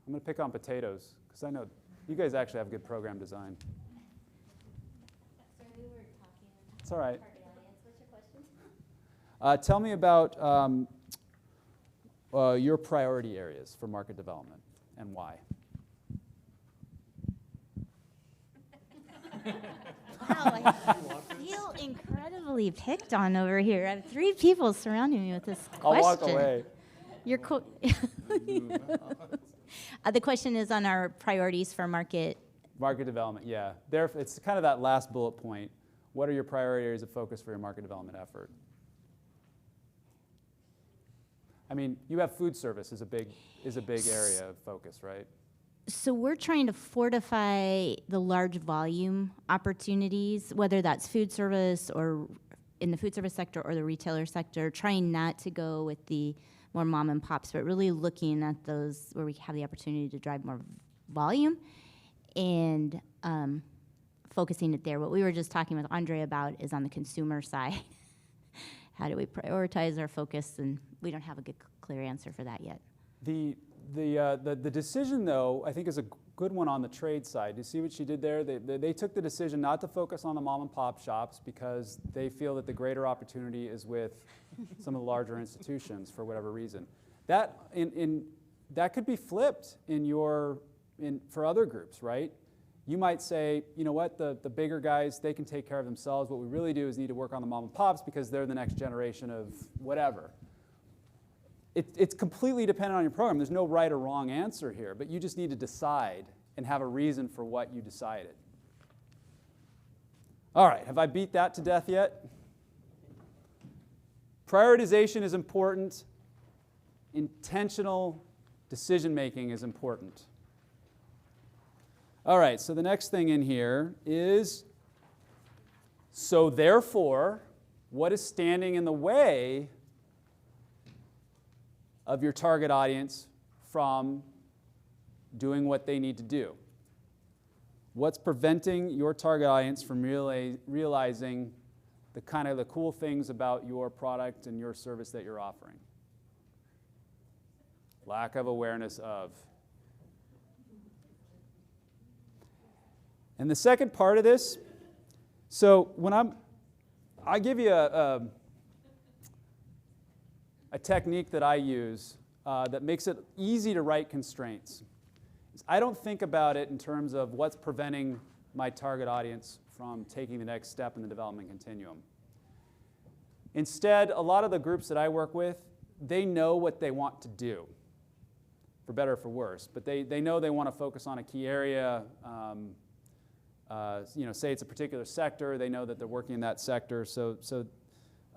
I'm going to pick on potatoes because I know you guys actually have good program design. Sorry, we were talking. It's all right. Target audience. What's your question? Tell me about your priority areas for market development and why. Wow, I feel incredibly picked on over here. I have 3 people surrounding me with this question. I'll walk away. The question is on our priorities for market development, yeah. It's kind of that last bullet point. What are your priority areas of focus for your market development effort? I mean, you have food service is a big area of focus, right? So we're trying to fortify the large volume opportunities, whether that's food service or in the food service sector or the retailer sector, trying not to go with the more mom and pops, but really looking at those where we have the opportunity to drive more volume and focusing it there. What we were just talking with Andre about is on the consumer side. How do we prioritize our focus? And we don't have a good, clear answer for that yet. The decision, though, I think is a good one on the trade side. You see what she did there? They took the decision not to focus on the mom and pop shops because they feel that the greater opportunity is with some of the larger institutions for whatever reason. That could be flipped for other groups, right? You might say, you know what, the bigger guys, they can take care of themselves. What we really do is need to work on the mom and pops because they're the next generation of whatever. It's completely dependent on your program. There's no right or wrong answer here, but you just need to decide and have a reason for what you decided. All right, have I beat that to death yet? Prioritization is important. Intentional decision-making is important. All right, so the next thing in here is, so therefore, what is standing in the way of your target audience from doing what they need to do? What's preventing your target audience from realizing the kind of the cool things about your product and your service that you're offering? Lack of awareness of. And the second part of this, so when I give you a technique that I use that makes it easy to write constraints. I don't think about it in terms of what's preventing my target audience from taking the next step in the development continuum. Instead, a lot of the groups that I work with, they know what they want to do, for better or for worse. But they know they want to focus on a key area. Say it's a particular sector. They know that they're working in that sector.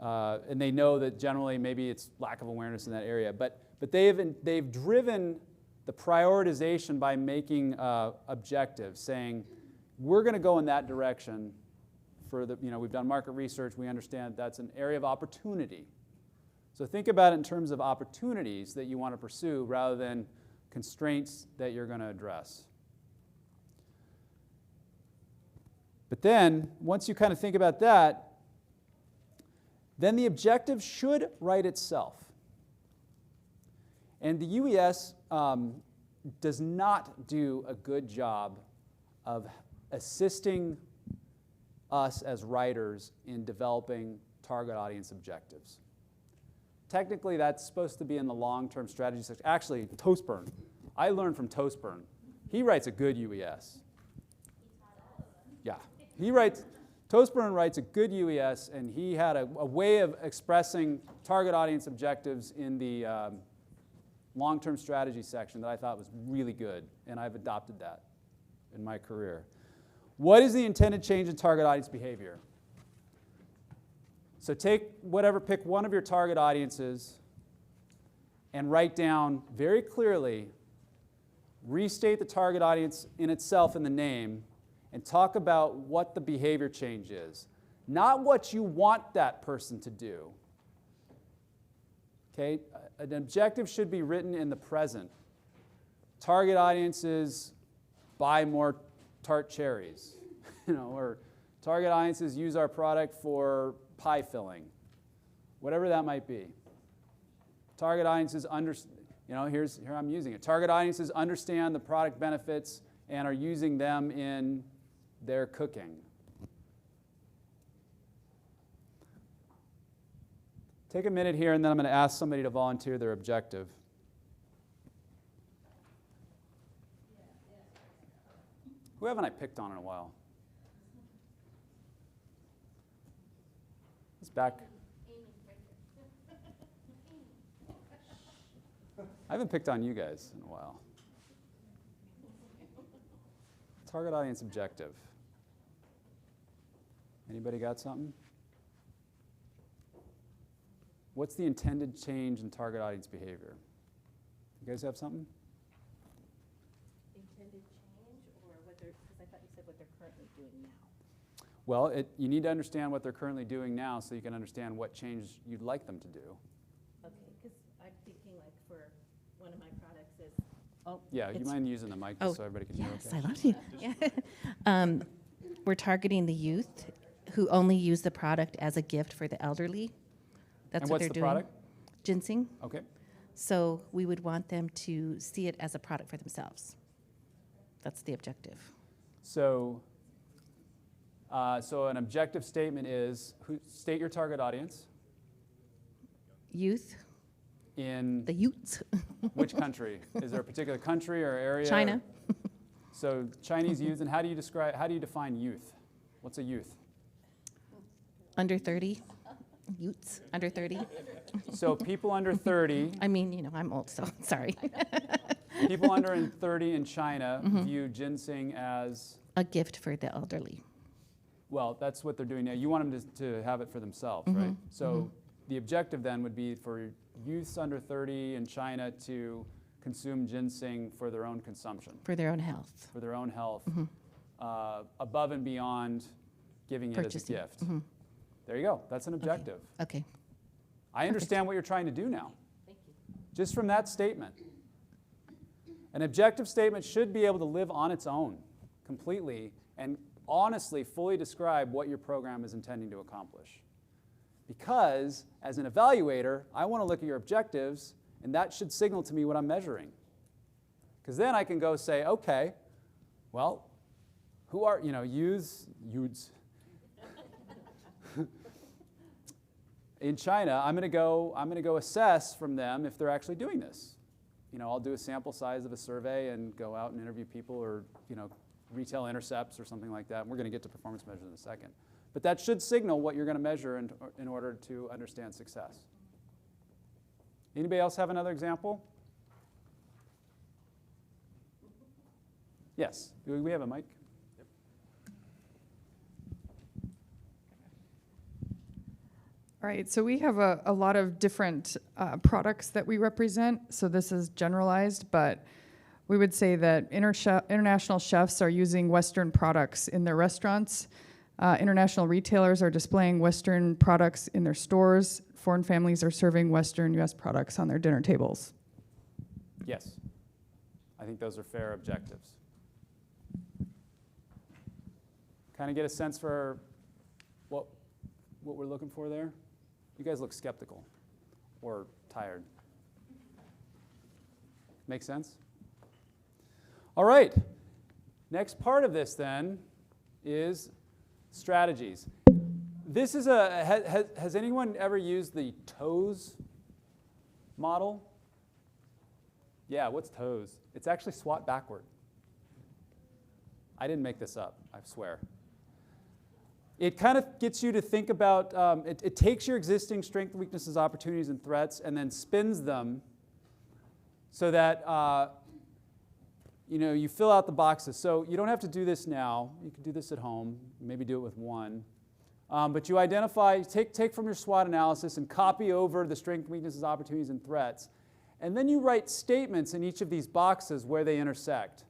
And they know that generally maybe it's lack of awareness in that area. But they've driven the prioritization by making objectives, saying we're going to go in that direction. We've done market research. We understand that's an area of opportunity. So think about it in terms of opportunities that you want to pursue rather than constraints that you're going to address. But then, once you kind of think about that, then the objective should write itself. And the UES does not do a good job of assisting us as writers in developing target audience objectives. Technically, that's supposed to be in the long-term strategy section. Actually, Toastburn. I learned from Toastburn. He writes a good UES. Yeah. Toastburn writes a good UES, and he had a way of expressing target audience objectives in the long-term strategy section that I thought was really good, and I've adopted that in my career. What is the intended change in target audience behavior? So pick one of your target audiences and write down very clearly, restate the target audience in itself in the name, and talk about what the behavior change is. Not what you want that person to do. Okay? An objective should be written in the present. Target audiences buy more tart cherries, or target audiences use our product for pie filling, whatever that might be. Target audiences here I'm using it. Target audiences understand the product benefits and are using them in their cooking. Take a minute here, and then I'm going to ask somebody to volunteer their objective. Who haven't I picked on in a while? It's back. I haven't picked on you guys in a while. Target audience objective. Anybody got something? What's the intended change in target audience behavior? You guys have something? Intended change, or because I thought you said what they're currently doing now. Well, you need to understand what they're currently doing now so you can understand what change you'd like them to do. Okay, because I'm thinking like for one of my products is, Yeah, you mind using the mic just so everybody can hear? Yes, I love you. Yeah. We're targeting the youth who only use the product as a gift for the elderly. That's And what what's they're the doing. product? Ginseng. Okay. So we would want them to see it as a product for themselves. That's the objective. So an objective statement is, state your target audience. Youth. In the youths. Which country? Is there a particular country or area? China. So Chinese youth, and how do you define youth? What's a youth? Under 30. Youths under 30. So people under 30. I mean, I'm old, so sorry. People under 30 in China view ginseng as a gift for the elderly. Well, that's what they're doing now. You want them to have it for themselves, right? So the objective then would be for youths under 30 in China to consume ginseng for their own consumption. For their own health. For their own health, above and beyond giving it as a gift. There you go. That's an objective. Okay. I understand what you're trying to do now. Thank you. Just from that statement. An objective statement should be able to live on its own completely and honestly fully describe what your program is intending to accomplish. Because as an evaluator, I want to look at your objectives, and that should signal to me what I'm measuring. Because then I can go say, okay, well, who are, youths. In China, I'm going to go assess from them if they're actually doing this. I'll do a sample size of a survey and go out and interview people, or retail intercepts or something like that. And we're going to get to performance measures in a second. But that should signal what you're going to measure in order to understand success. Anybody else have another example? Yes. Do we have a mic? All right, so we have a lot of different products that we represent. So this is generalized, but we would say that international chefs are using Western products in their restaurants. International retailers are displaying Western products in their stores. Foreign families are serving Western U.S. products on their dinner tables. Yes. I think those are fair objectives. Kind of get a sense for what we're looking for there? You guys look skeptical or tired. Make sense? All right. Next part of this then is strategies. This is has anyone ever used the TOES model? Yeah, what's TOES? It's actually SWOT backward. I didn't make this up, I swear. It kind of gets you to think about, it takes your existing strengths, weaknesses, opportunities, and threats and then spins them so that you fill out the boxes. So you don't have to do this now. You can do this at home, maybe do it with one. But you identify, take from your SWOT analysis and copy over the strengths, weaknesses, opportunities, and threats. And then you write statements in each of these boxes where they intersect.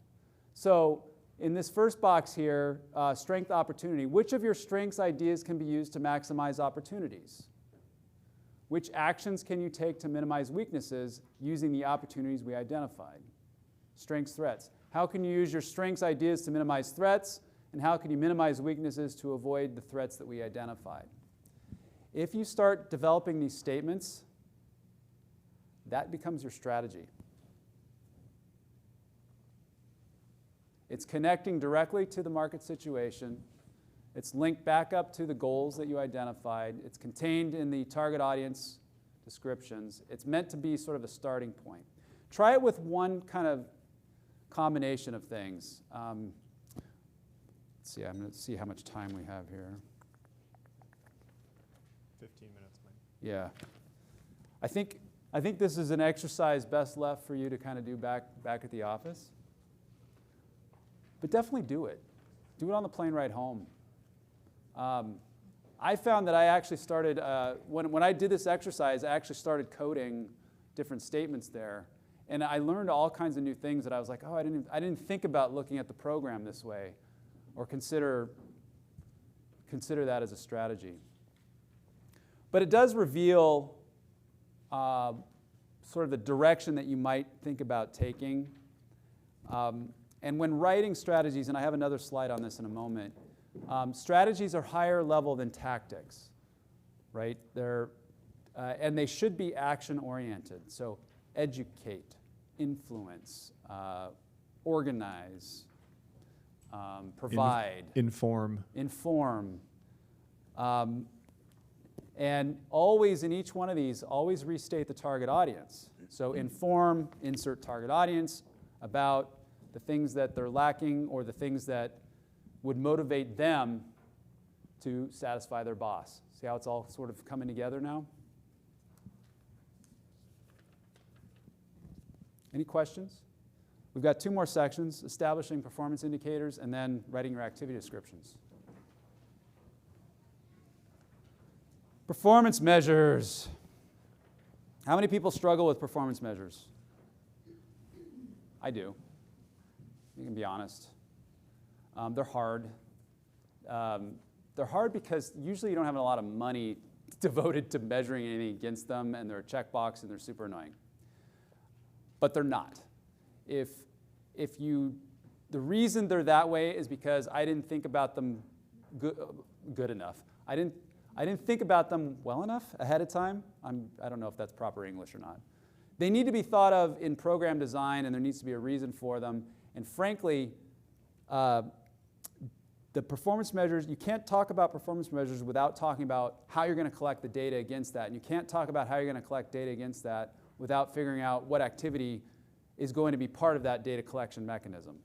So in this first box here, strength, opportunity, which of your strengths ideas can be used to maximize opportunities? Which actions can you take to minimize weaknesses using the opportunities we identified? Strengths, threats. How can you use your strengths ideas to minimize threats? And how can you minimize weaknesses to avoid the threats that we identified? If you start developing these statements, that becomes your strategy. It's connecting directly to the market situation. It's linked back up to the goals that you identified. It's contained in the target audience descriptions. It's meant to be sort of a starting point. Try it with one kind of combination of things. Let's see, I'm going to see how much time we have here. 15 minutes, Mike. Yeah. I think this is an exercise best left for you to kind of do back at the office. But definitely do it. Do it on the plane ride home. I found that I actually started, when I did this exercise, I actually started coding different statements there. And I learned all kinds of new things that I was like, oh, I didn't think about looking at the program this way, or consider that as a strategy. But it does reveal sort of the direction that you might think about taking. And when writing strategies, and I have another slide on this in a moment, strategies are higher level than tactics, right? And they should be action-oriented. So educate, influence, organize, provide. Inform. And always in each one of these, always restate the target audience. So inform, insert target audience about the things that they're lacking or the things that would motivate them to satisfy their boss. See how it's all sort of coming together now? Any questions? We've got two more sections, establishing performance indicators and then writing your activity descriptions. Performance measures. How many people struggle with performance measures? I do. You can be honest. They're hard. They're hard because usually you don't have a lot of money devoted to measuring anything against them, and they're a checkbox and they're super annoying. But they're not. If the reason they're that way is because I didn't think about them good enough. I didn't think about them well enough ahead of time. I don't know if that's proper English or not. They need to be thought of in program design, and there needs to be a reason for them. And frankly, the performance measures, you can't talk about performance measures without talking about how you're going to collect the data against that. And you can't talk about how you're going to collect data against that without figuring out what activity is going to be part of that data collection mechanism.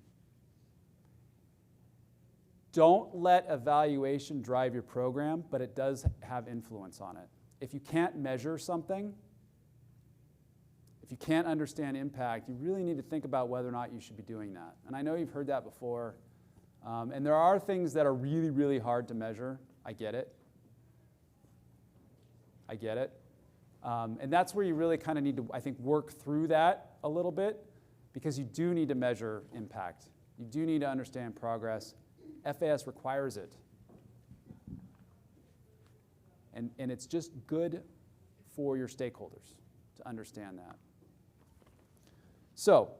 Don't let evaluation drive your program, but it does have influence on it. If you can't measure something, if you can't understand impact, you really need to think about whether or not you should be doing that. And I know you've heard that before. And there are things that are really, really hard to measure. I get it. I get it. And that's where you really kind of need to, I think, work through that a little bit, because you do need to measure impact. You do need to understand progress. FAS requires it. And it's just good for your stakeholders to understand that. So,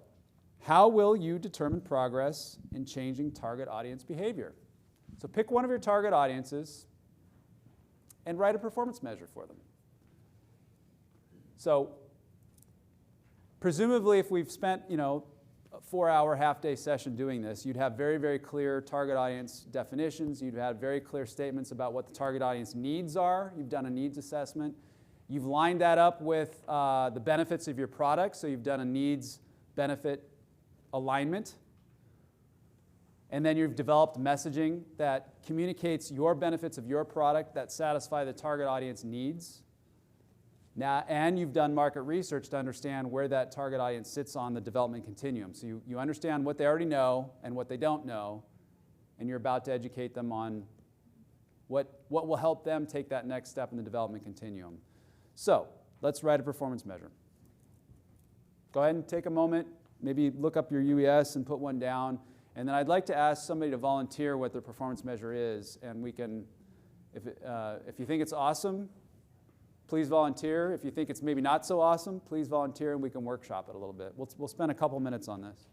how will you determine progress in changing target audience behavior? So pick one of your target audiences and write a performance measure for them. So presumably if we've spent, a 4-hour half-day session doing this, you'd have very, very clear target audience definitions. You'd have very clear statements about what the target audience needs are. You've done a needs assessment. You've lined that up with the benefits of your product, so you've done a needs-benefit alignment. And then you've developed messaging that communicates your benefits of your product that satisfy the target audience needs. Now, and you've done market research to understand where that target audience sits on the development continuum. So you understand what they already know and what they don't know, and you're about to educate them on what will help them take that next step in the development continuum. So let's write a performance measure. Go ahead and take a moment, maybe look up your UES and put one down. And then I'd like to ask somebody to volunteer what their performance measure is. And we can, if you think it's awesome, please volunteer. If you think it's maybe not so awesome, please volunteer and we can workshop it a little bit. We'll spend a couple minutes on this.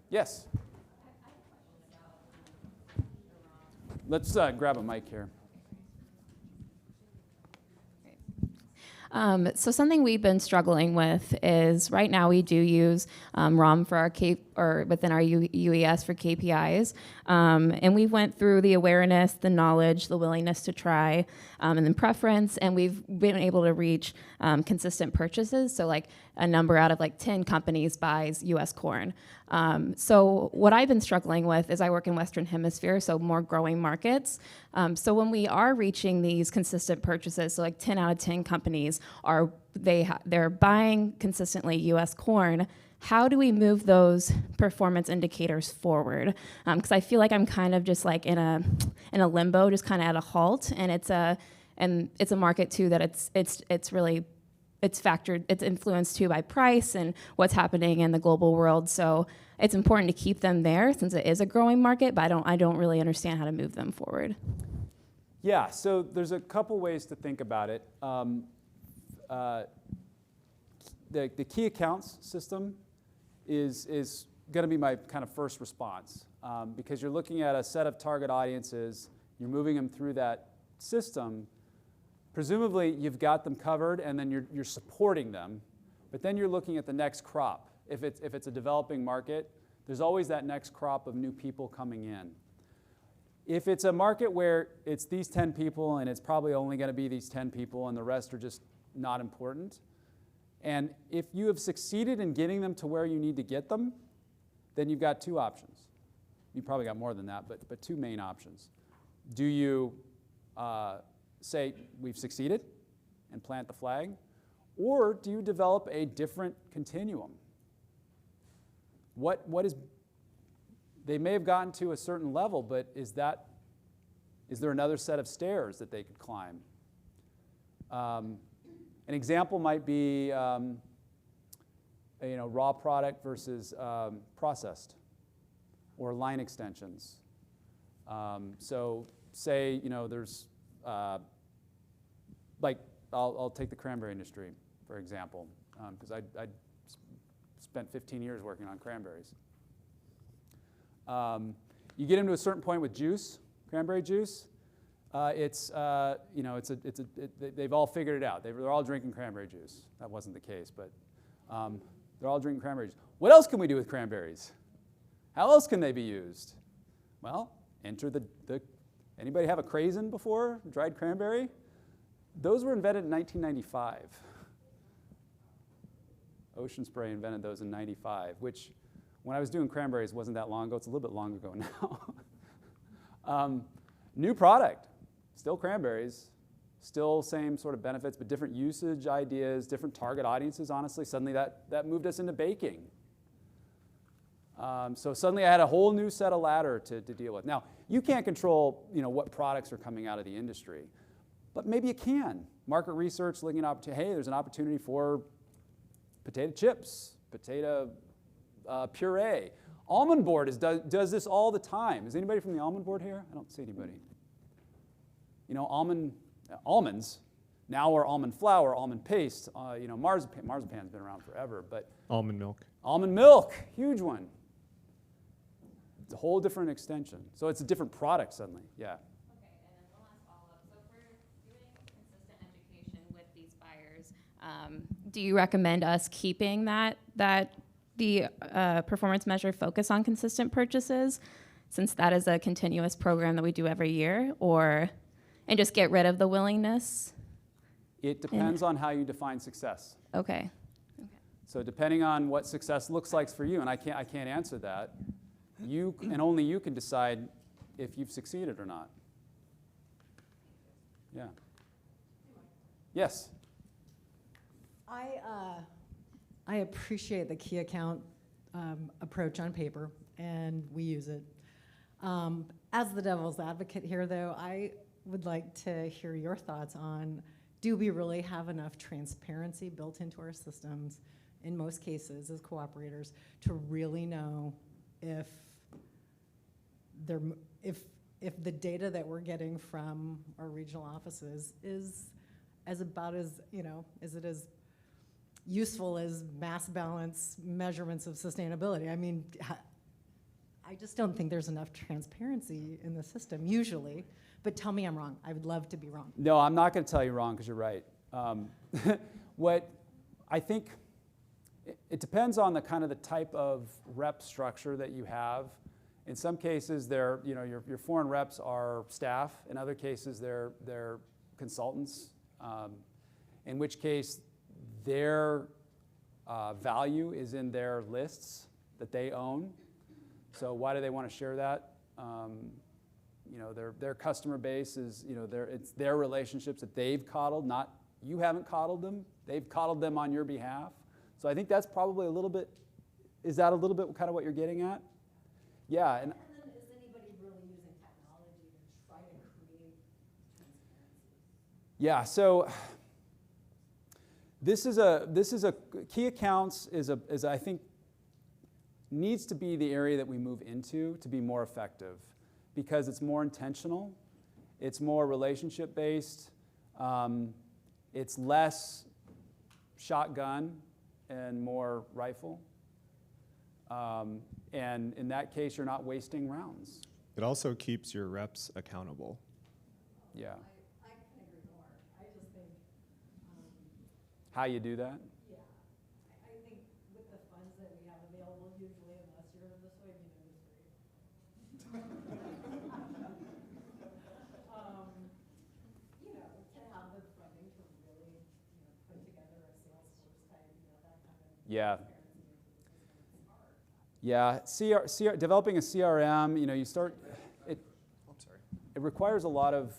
Yes? Let's grab a mic here. So something we've been struggling with is right now we do use ROM for our within our UES for KPIs, and we went through the awareness, the knowledge, the willingness to try, and then preference, and we've been able to reach consistent purchases. So like a number out of like 10 companies buys U.S. corn. So what I've been struggling with is I work in Western Hemisphere, so more growing markets. So when we are reaching these consistent purchases, so like 10 out of 10 companies they're buying consistently U.S. corn, how do we move those performance indicators forward? Because I feel like I'm kind of just like in a limbo, just kind of at a halt, and it's a market too that it's influenced too by price and what's happening in the global world. So it's important to keep them there since it is a growing market, but I don't really understand how to move them forward. Yeah, so there's a couple ways to think about it. The key accounts system is going to be my kind of first response because you're looking at a set of target audiences, you're moving them through that system. Presumably you've got them covered and then you're supporting them, but then you're looking at the next crop. If it's a developing market, there's always that next crop of new people coming in. If it's a market where it's these 10 people and it's probably only going to be these 10 people and the rest are just not important, and if you have succeeded in getting them to where you need to get them, then you've got two options. You probably got more than that, but two main options. Do you say we've succeeded and plant the flag, or do you develop a different continuum? What is, they may have gotten to a certain level, but is there another set of stairs that they could climb? An example might be raw product versus processed, or line extensions. So say there's like I'll take the cranberry industry for example, because I spent 15 years working on cranberries. You get into a certain point with juice, cranberry juice. They've all figured it out. They're all drinking cranberry juice. That wasn't the case, but they're all drinking cranberry juice. What else can we do with cranberries? How else can they be used? Well, enter anybody have a craisin before? Dried cranberry? Those were invented in 1995. Ocean Spray invented those in 95, which when I was doing cranberries wasn't that long ago. It's a little bit long ago now. New product, still cranberries, still same sort of benefits, but different usage ideas, different target audiences, honestly. Suddenly that moved us into baking. So suddenly I had a whole new set of ladder to deal with. Now, you can't control what products are coming out of the industry, but maybe you can. Market research looking at hey, there's an opportunity for potato chips, potato puree. Almond Board does this all the time. Is anybody from the Almond Board here? I don't see anybody. Almonds now are almond flour, almond paste. Marzipan's been around forever, but almond milk. Almond milk, huge one. It's a whole different extension. So it's a different product suddenly. Yeah. Okay, and then one last follow-up. So if we're doing consistent education with these buyers, do you recommend us keeping the performance measure focus on consistent purchases, since that is a continuous program that we do every year, and just get rid of the willingness? It depends on how you define success. Okay. So depending on what success looks like for you, and I can't answer that, you and only you can decide if you've succeeded or not. Yeah. Yes. I appreciate the key account approach on paper, and we use it. As the devil's advocate here, though, I would like to hear your thoughts on, do we really have enough transparency built into our systems, in most cases as cooperators, to really know if the data that we're getting from our regional offices is as useful as mass balance measurements of sustainability? I mean, I just don't think there's enough transparency in the system usually, but tell me I'm wrong. I would love to be wrong. No, I'm not going to tell you wrong because you're right. What I think, it depends on the type of rep structure that you have. In some cases, your foreign reps are staff. In other cases, they're consultants. In which case, their value is in their lists that they own. So why do they want to share that? Their customer base is, it's their relationships that they've coddled, not you haven't coddled them. They've coddled them on your behalf. So I think that's probably a little bit, is that a little bit kind of what you're getting at? Yeah. And then is anybody really using technology to try to create transparency? Yeah, so this is a key accounts is I think needs to be the area that we move into to be more effective, because it's more intentional, it's more relationship based, it's less shotgun and more rifle. And in that case, you're not wasting rounds. It also keeps your reps accountable. Yeah. I can agree more. I just think. How you do that? Yeah. I think with the funds that we have available, usually, unless you're in the soybean industry, to have the funding to really, put together a Salesforce type, that kind of. Yeah. Yeah, developing a CRM, you start, it requires a lot of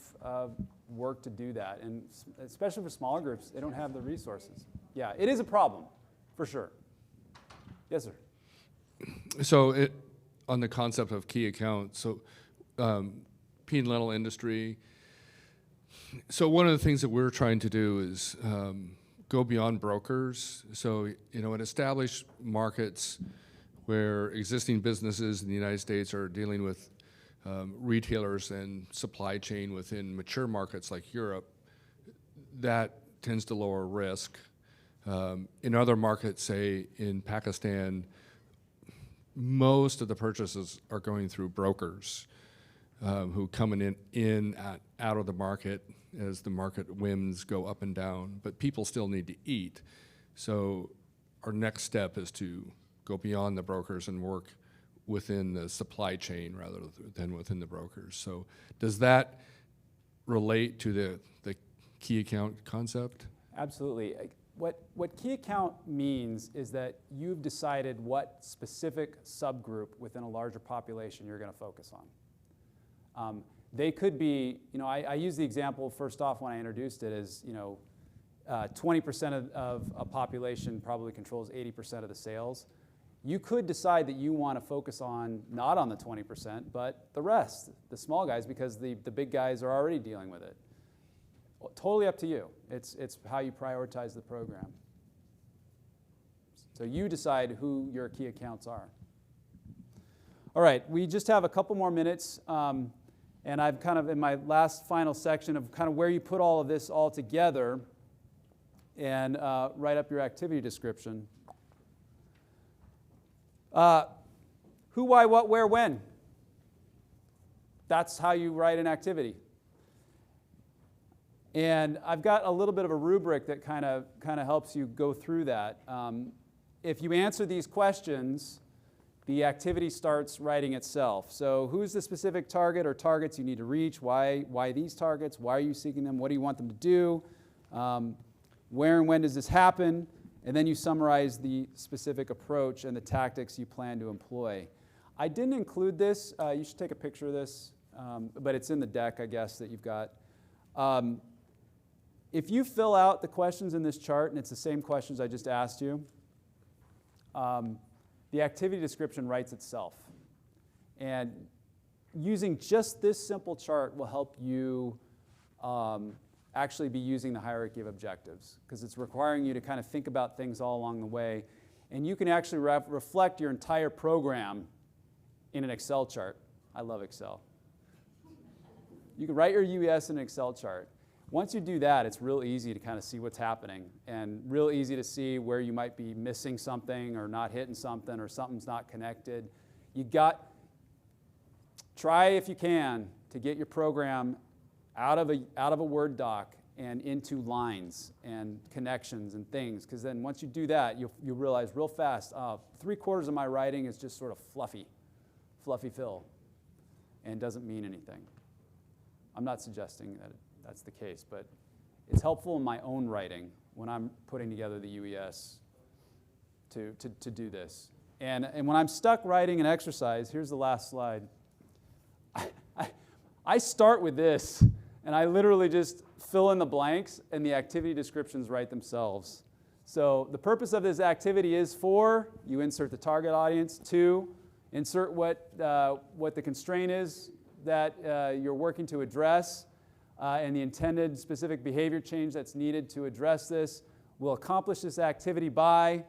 work to do that, and especially for smaller groups, they don't have the resources. Yeah, it is a problem, for sure. Yes, sir. So on the concept of key accounts, so pea and lentil industry, so one of the things that we're trying to do is go beyond brokers. So, in established markets where existing businesses in the United States are dealing with retailers and supply chain within mature markets like Europe, that tends to lower risk. In other markets, say in Pakistan, most of the purchases are going through brokers who come out of the market as the market whims go up and down. But people still need to eat. So our next step is to go beyond the brokers and work within the supply chain rather than within the brokers. So does that relate to the key account concept? Absolutely. What key account means is that you've decided what specific subgroup within a larger population you're going to focus on. They could be, I use the example first off when I introduced it as, 20% of a population probably controls 80% of the sales. You could decide that you want to focus on, not on the 20%, but the rest, the small guys, because the big guys are already dealing with it. Totally up to you. It's how you prioritize the program. So you decide who your key accounts are. All right, we just have a couple more minutes, and I've kind of in my last final section of kind of where you put all of this all together and write up your activity description. Who, why, what, where, when. That's how you write an activity. And I've got a little bit of a rubric that kind of helps you go through that. If you answer these questions, the activity starts writing itself. So who's the specific target or targets you need to reach? Why these targets? Why are you seeking them? What do you want them to do? Where and when does this happen? And then you summarize the specific approach and the tactics you plan to employ. I didn't include this. You should take a picture of this, but it's in the deck, I guess, that you've got. If you fill out the questions in this chart, and it's the same questions I just asked you, the activity description writes itself. And using just this simple chart will help you actually be using the hierarchy of objectives, because it's requiring you to kind of think about things all along the way. And you can actually reflect your entire program in an Excel chart. I love Excel. You can write your UES in an Excel chart. Once you do that, it's real easy to kind of see what's happening and real easy to see where you might be missing something or not hitting something or something's not connected. Try if you can to get your program out of a Word doc and into lines and connections and things, because then once you do that, you'll realize real fast, 3/4 of my writing is just sort of fluffy fill and doesn't mean anything. I'm not suggesting that that's the case, but it's helpful in my own writing when I'm putting together the UES to do this. And when I'm stuck writing an exercise, here's the last slide. I start with this, and I literally just fill in the blanks, and the activity descriptions write themselves. So the purpose of this activity is for, you insert the target audience. 2, insert what the constraint is that you're working to address, and the intended specific behavior change that's needed to address this. We'll accomplish this activity by,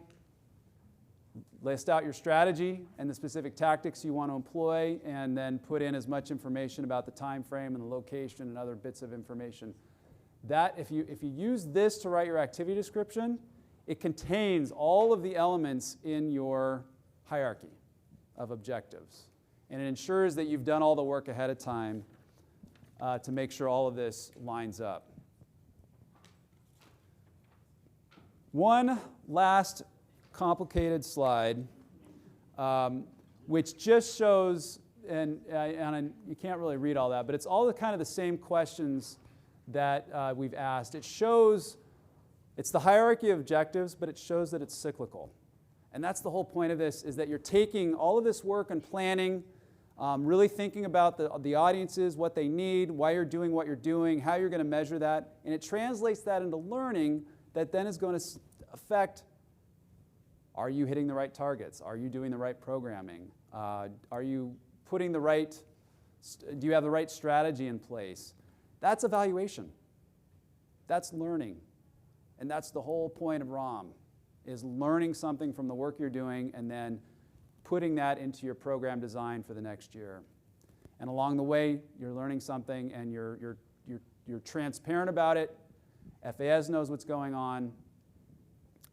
list out your strategy and the specific tactics you want to employ, and then put in as much information about the time frame and the location and other bits of information. That, if you use this to write your activity description, it contains all of the elements in your hierarchy of objectives. And it ensures that you've done all the work ahead of time to make sure all of this lines up. One last complicated slide, which just shows, and you can't really read all that, but it's all the kind of the same questions that we've asked. It shows, it's the hierarchy of objectives, but it shows that it's cyclical. And that's the whole point of this, is that you're taking all of this work and planning, really thinking about the audiences, what they need, why you're doing what you're doing, how you're going to measure that, and it translates that into learning that then is going to affect, are you hitting the right targets? Are you doing the right programming? Are you putting the right, do you have the right strategy in place? That's evaluation. That's learning. And that's the whole point of ROM, is learning something from the work you're doing and then putting that into your program design for the next year. And along the way, you're learning something and you're transparent about it. FAS knows what's going on.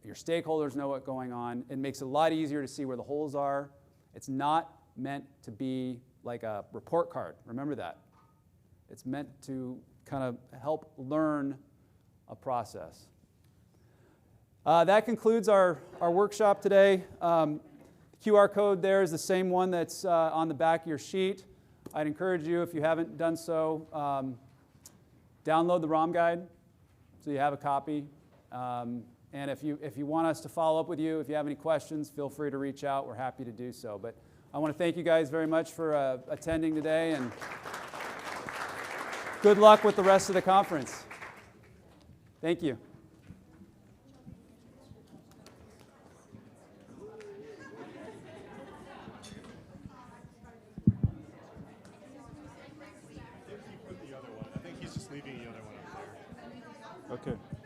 your stakeholders know what's going on. It makes it a lot easier to see where the holes are. It's not meant to be like a report card. Remember that. It's meant to kind of help learn a process. That concludes our workshop today. QR code there is the same one that's on the back of your sheet. I'd encourage you, if you haven't done so, download the ROM guide so you have a copy. And if you want us to follow up with you, if you have any questions, feel free to reach out. We're happy to do so. But I want to thank you guys very much for attending today, and good luck with the rest of the conference. Thank you. I think he's just leaving the other one up there. Okay.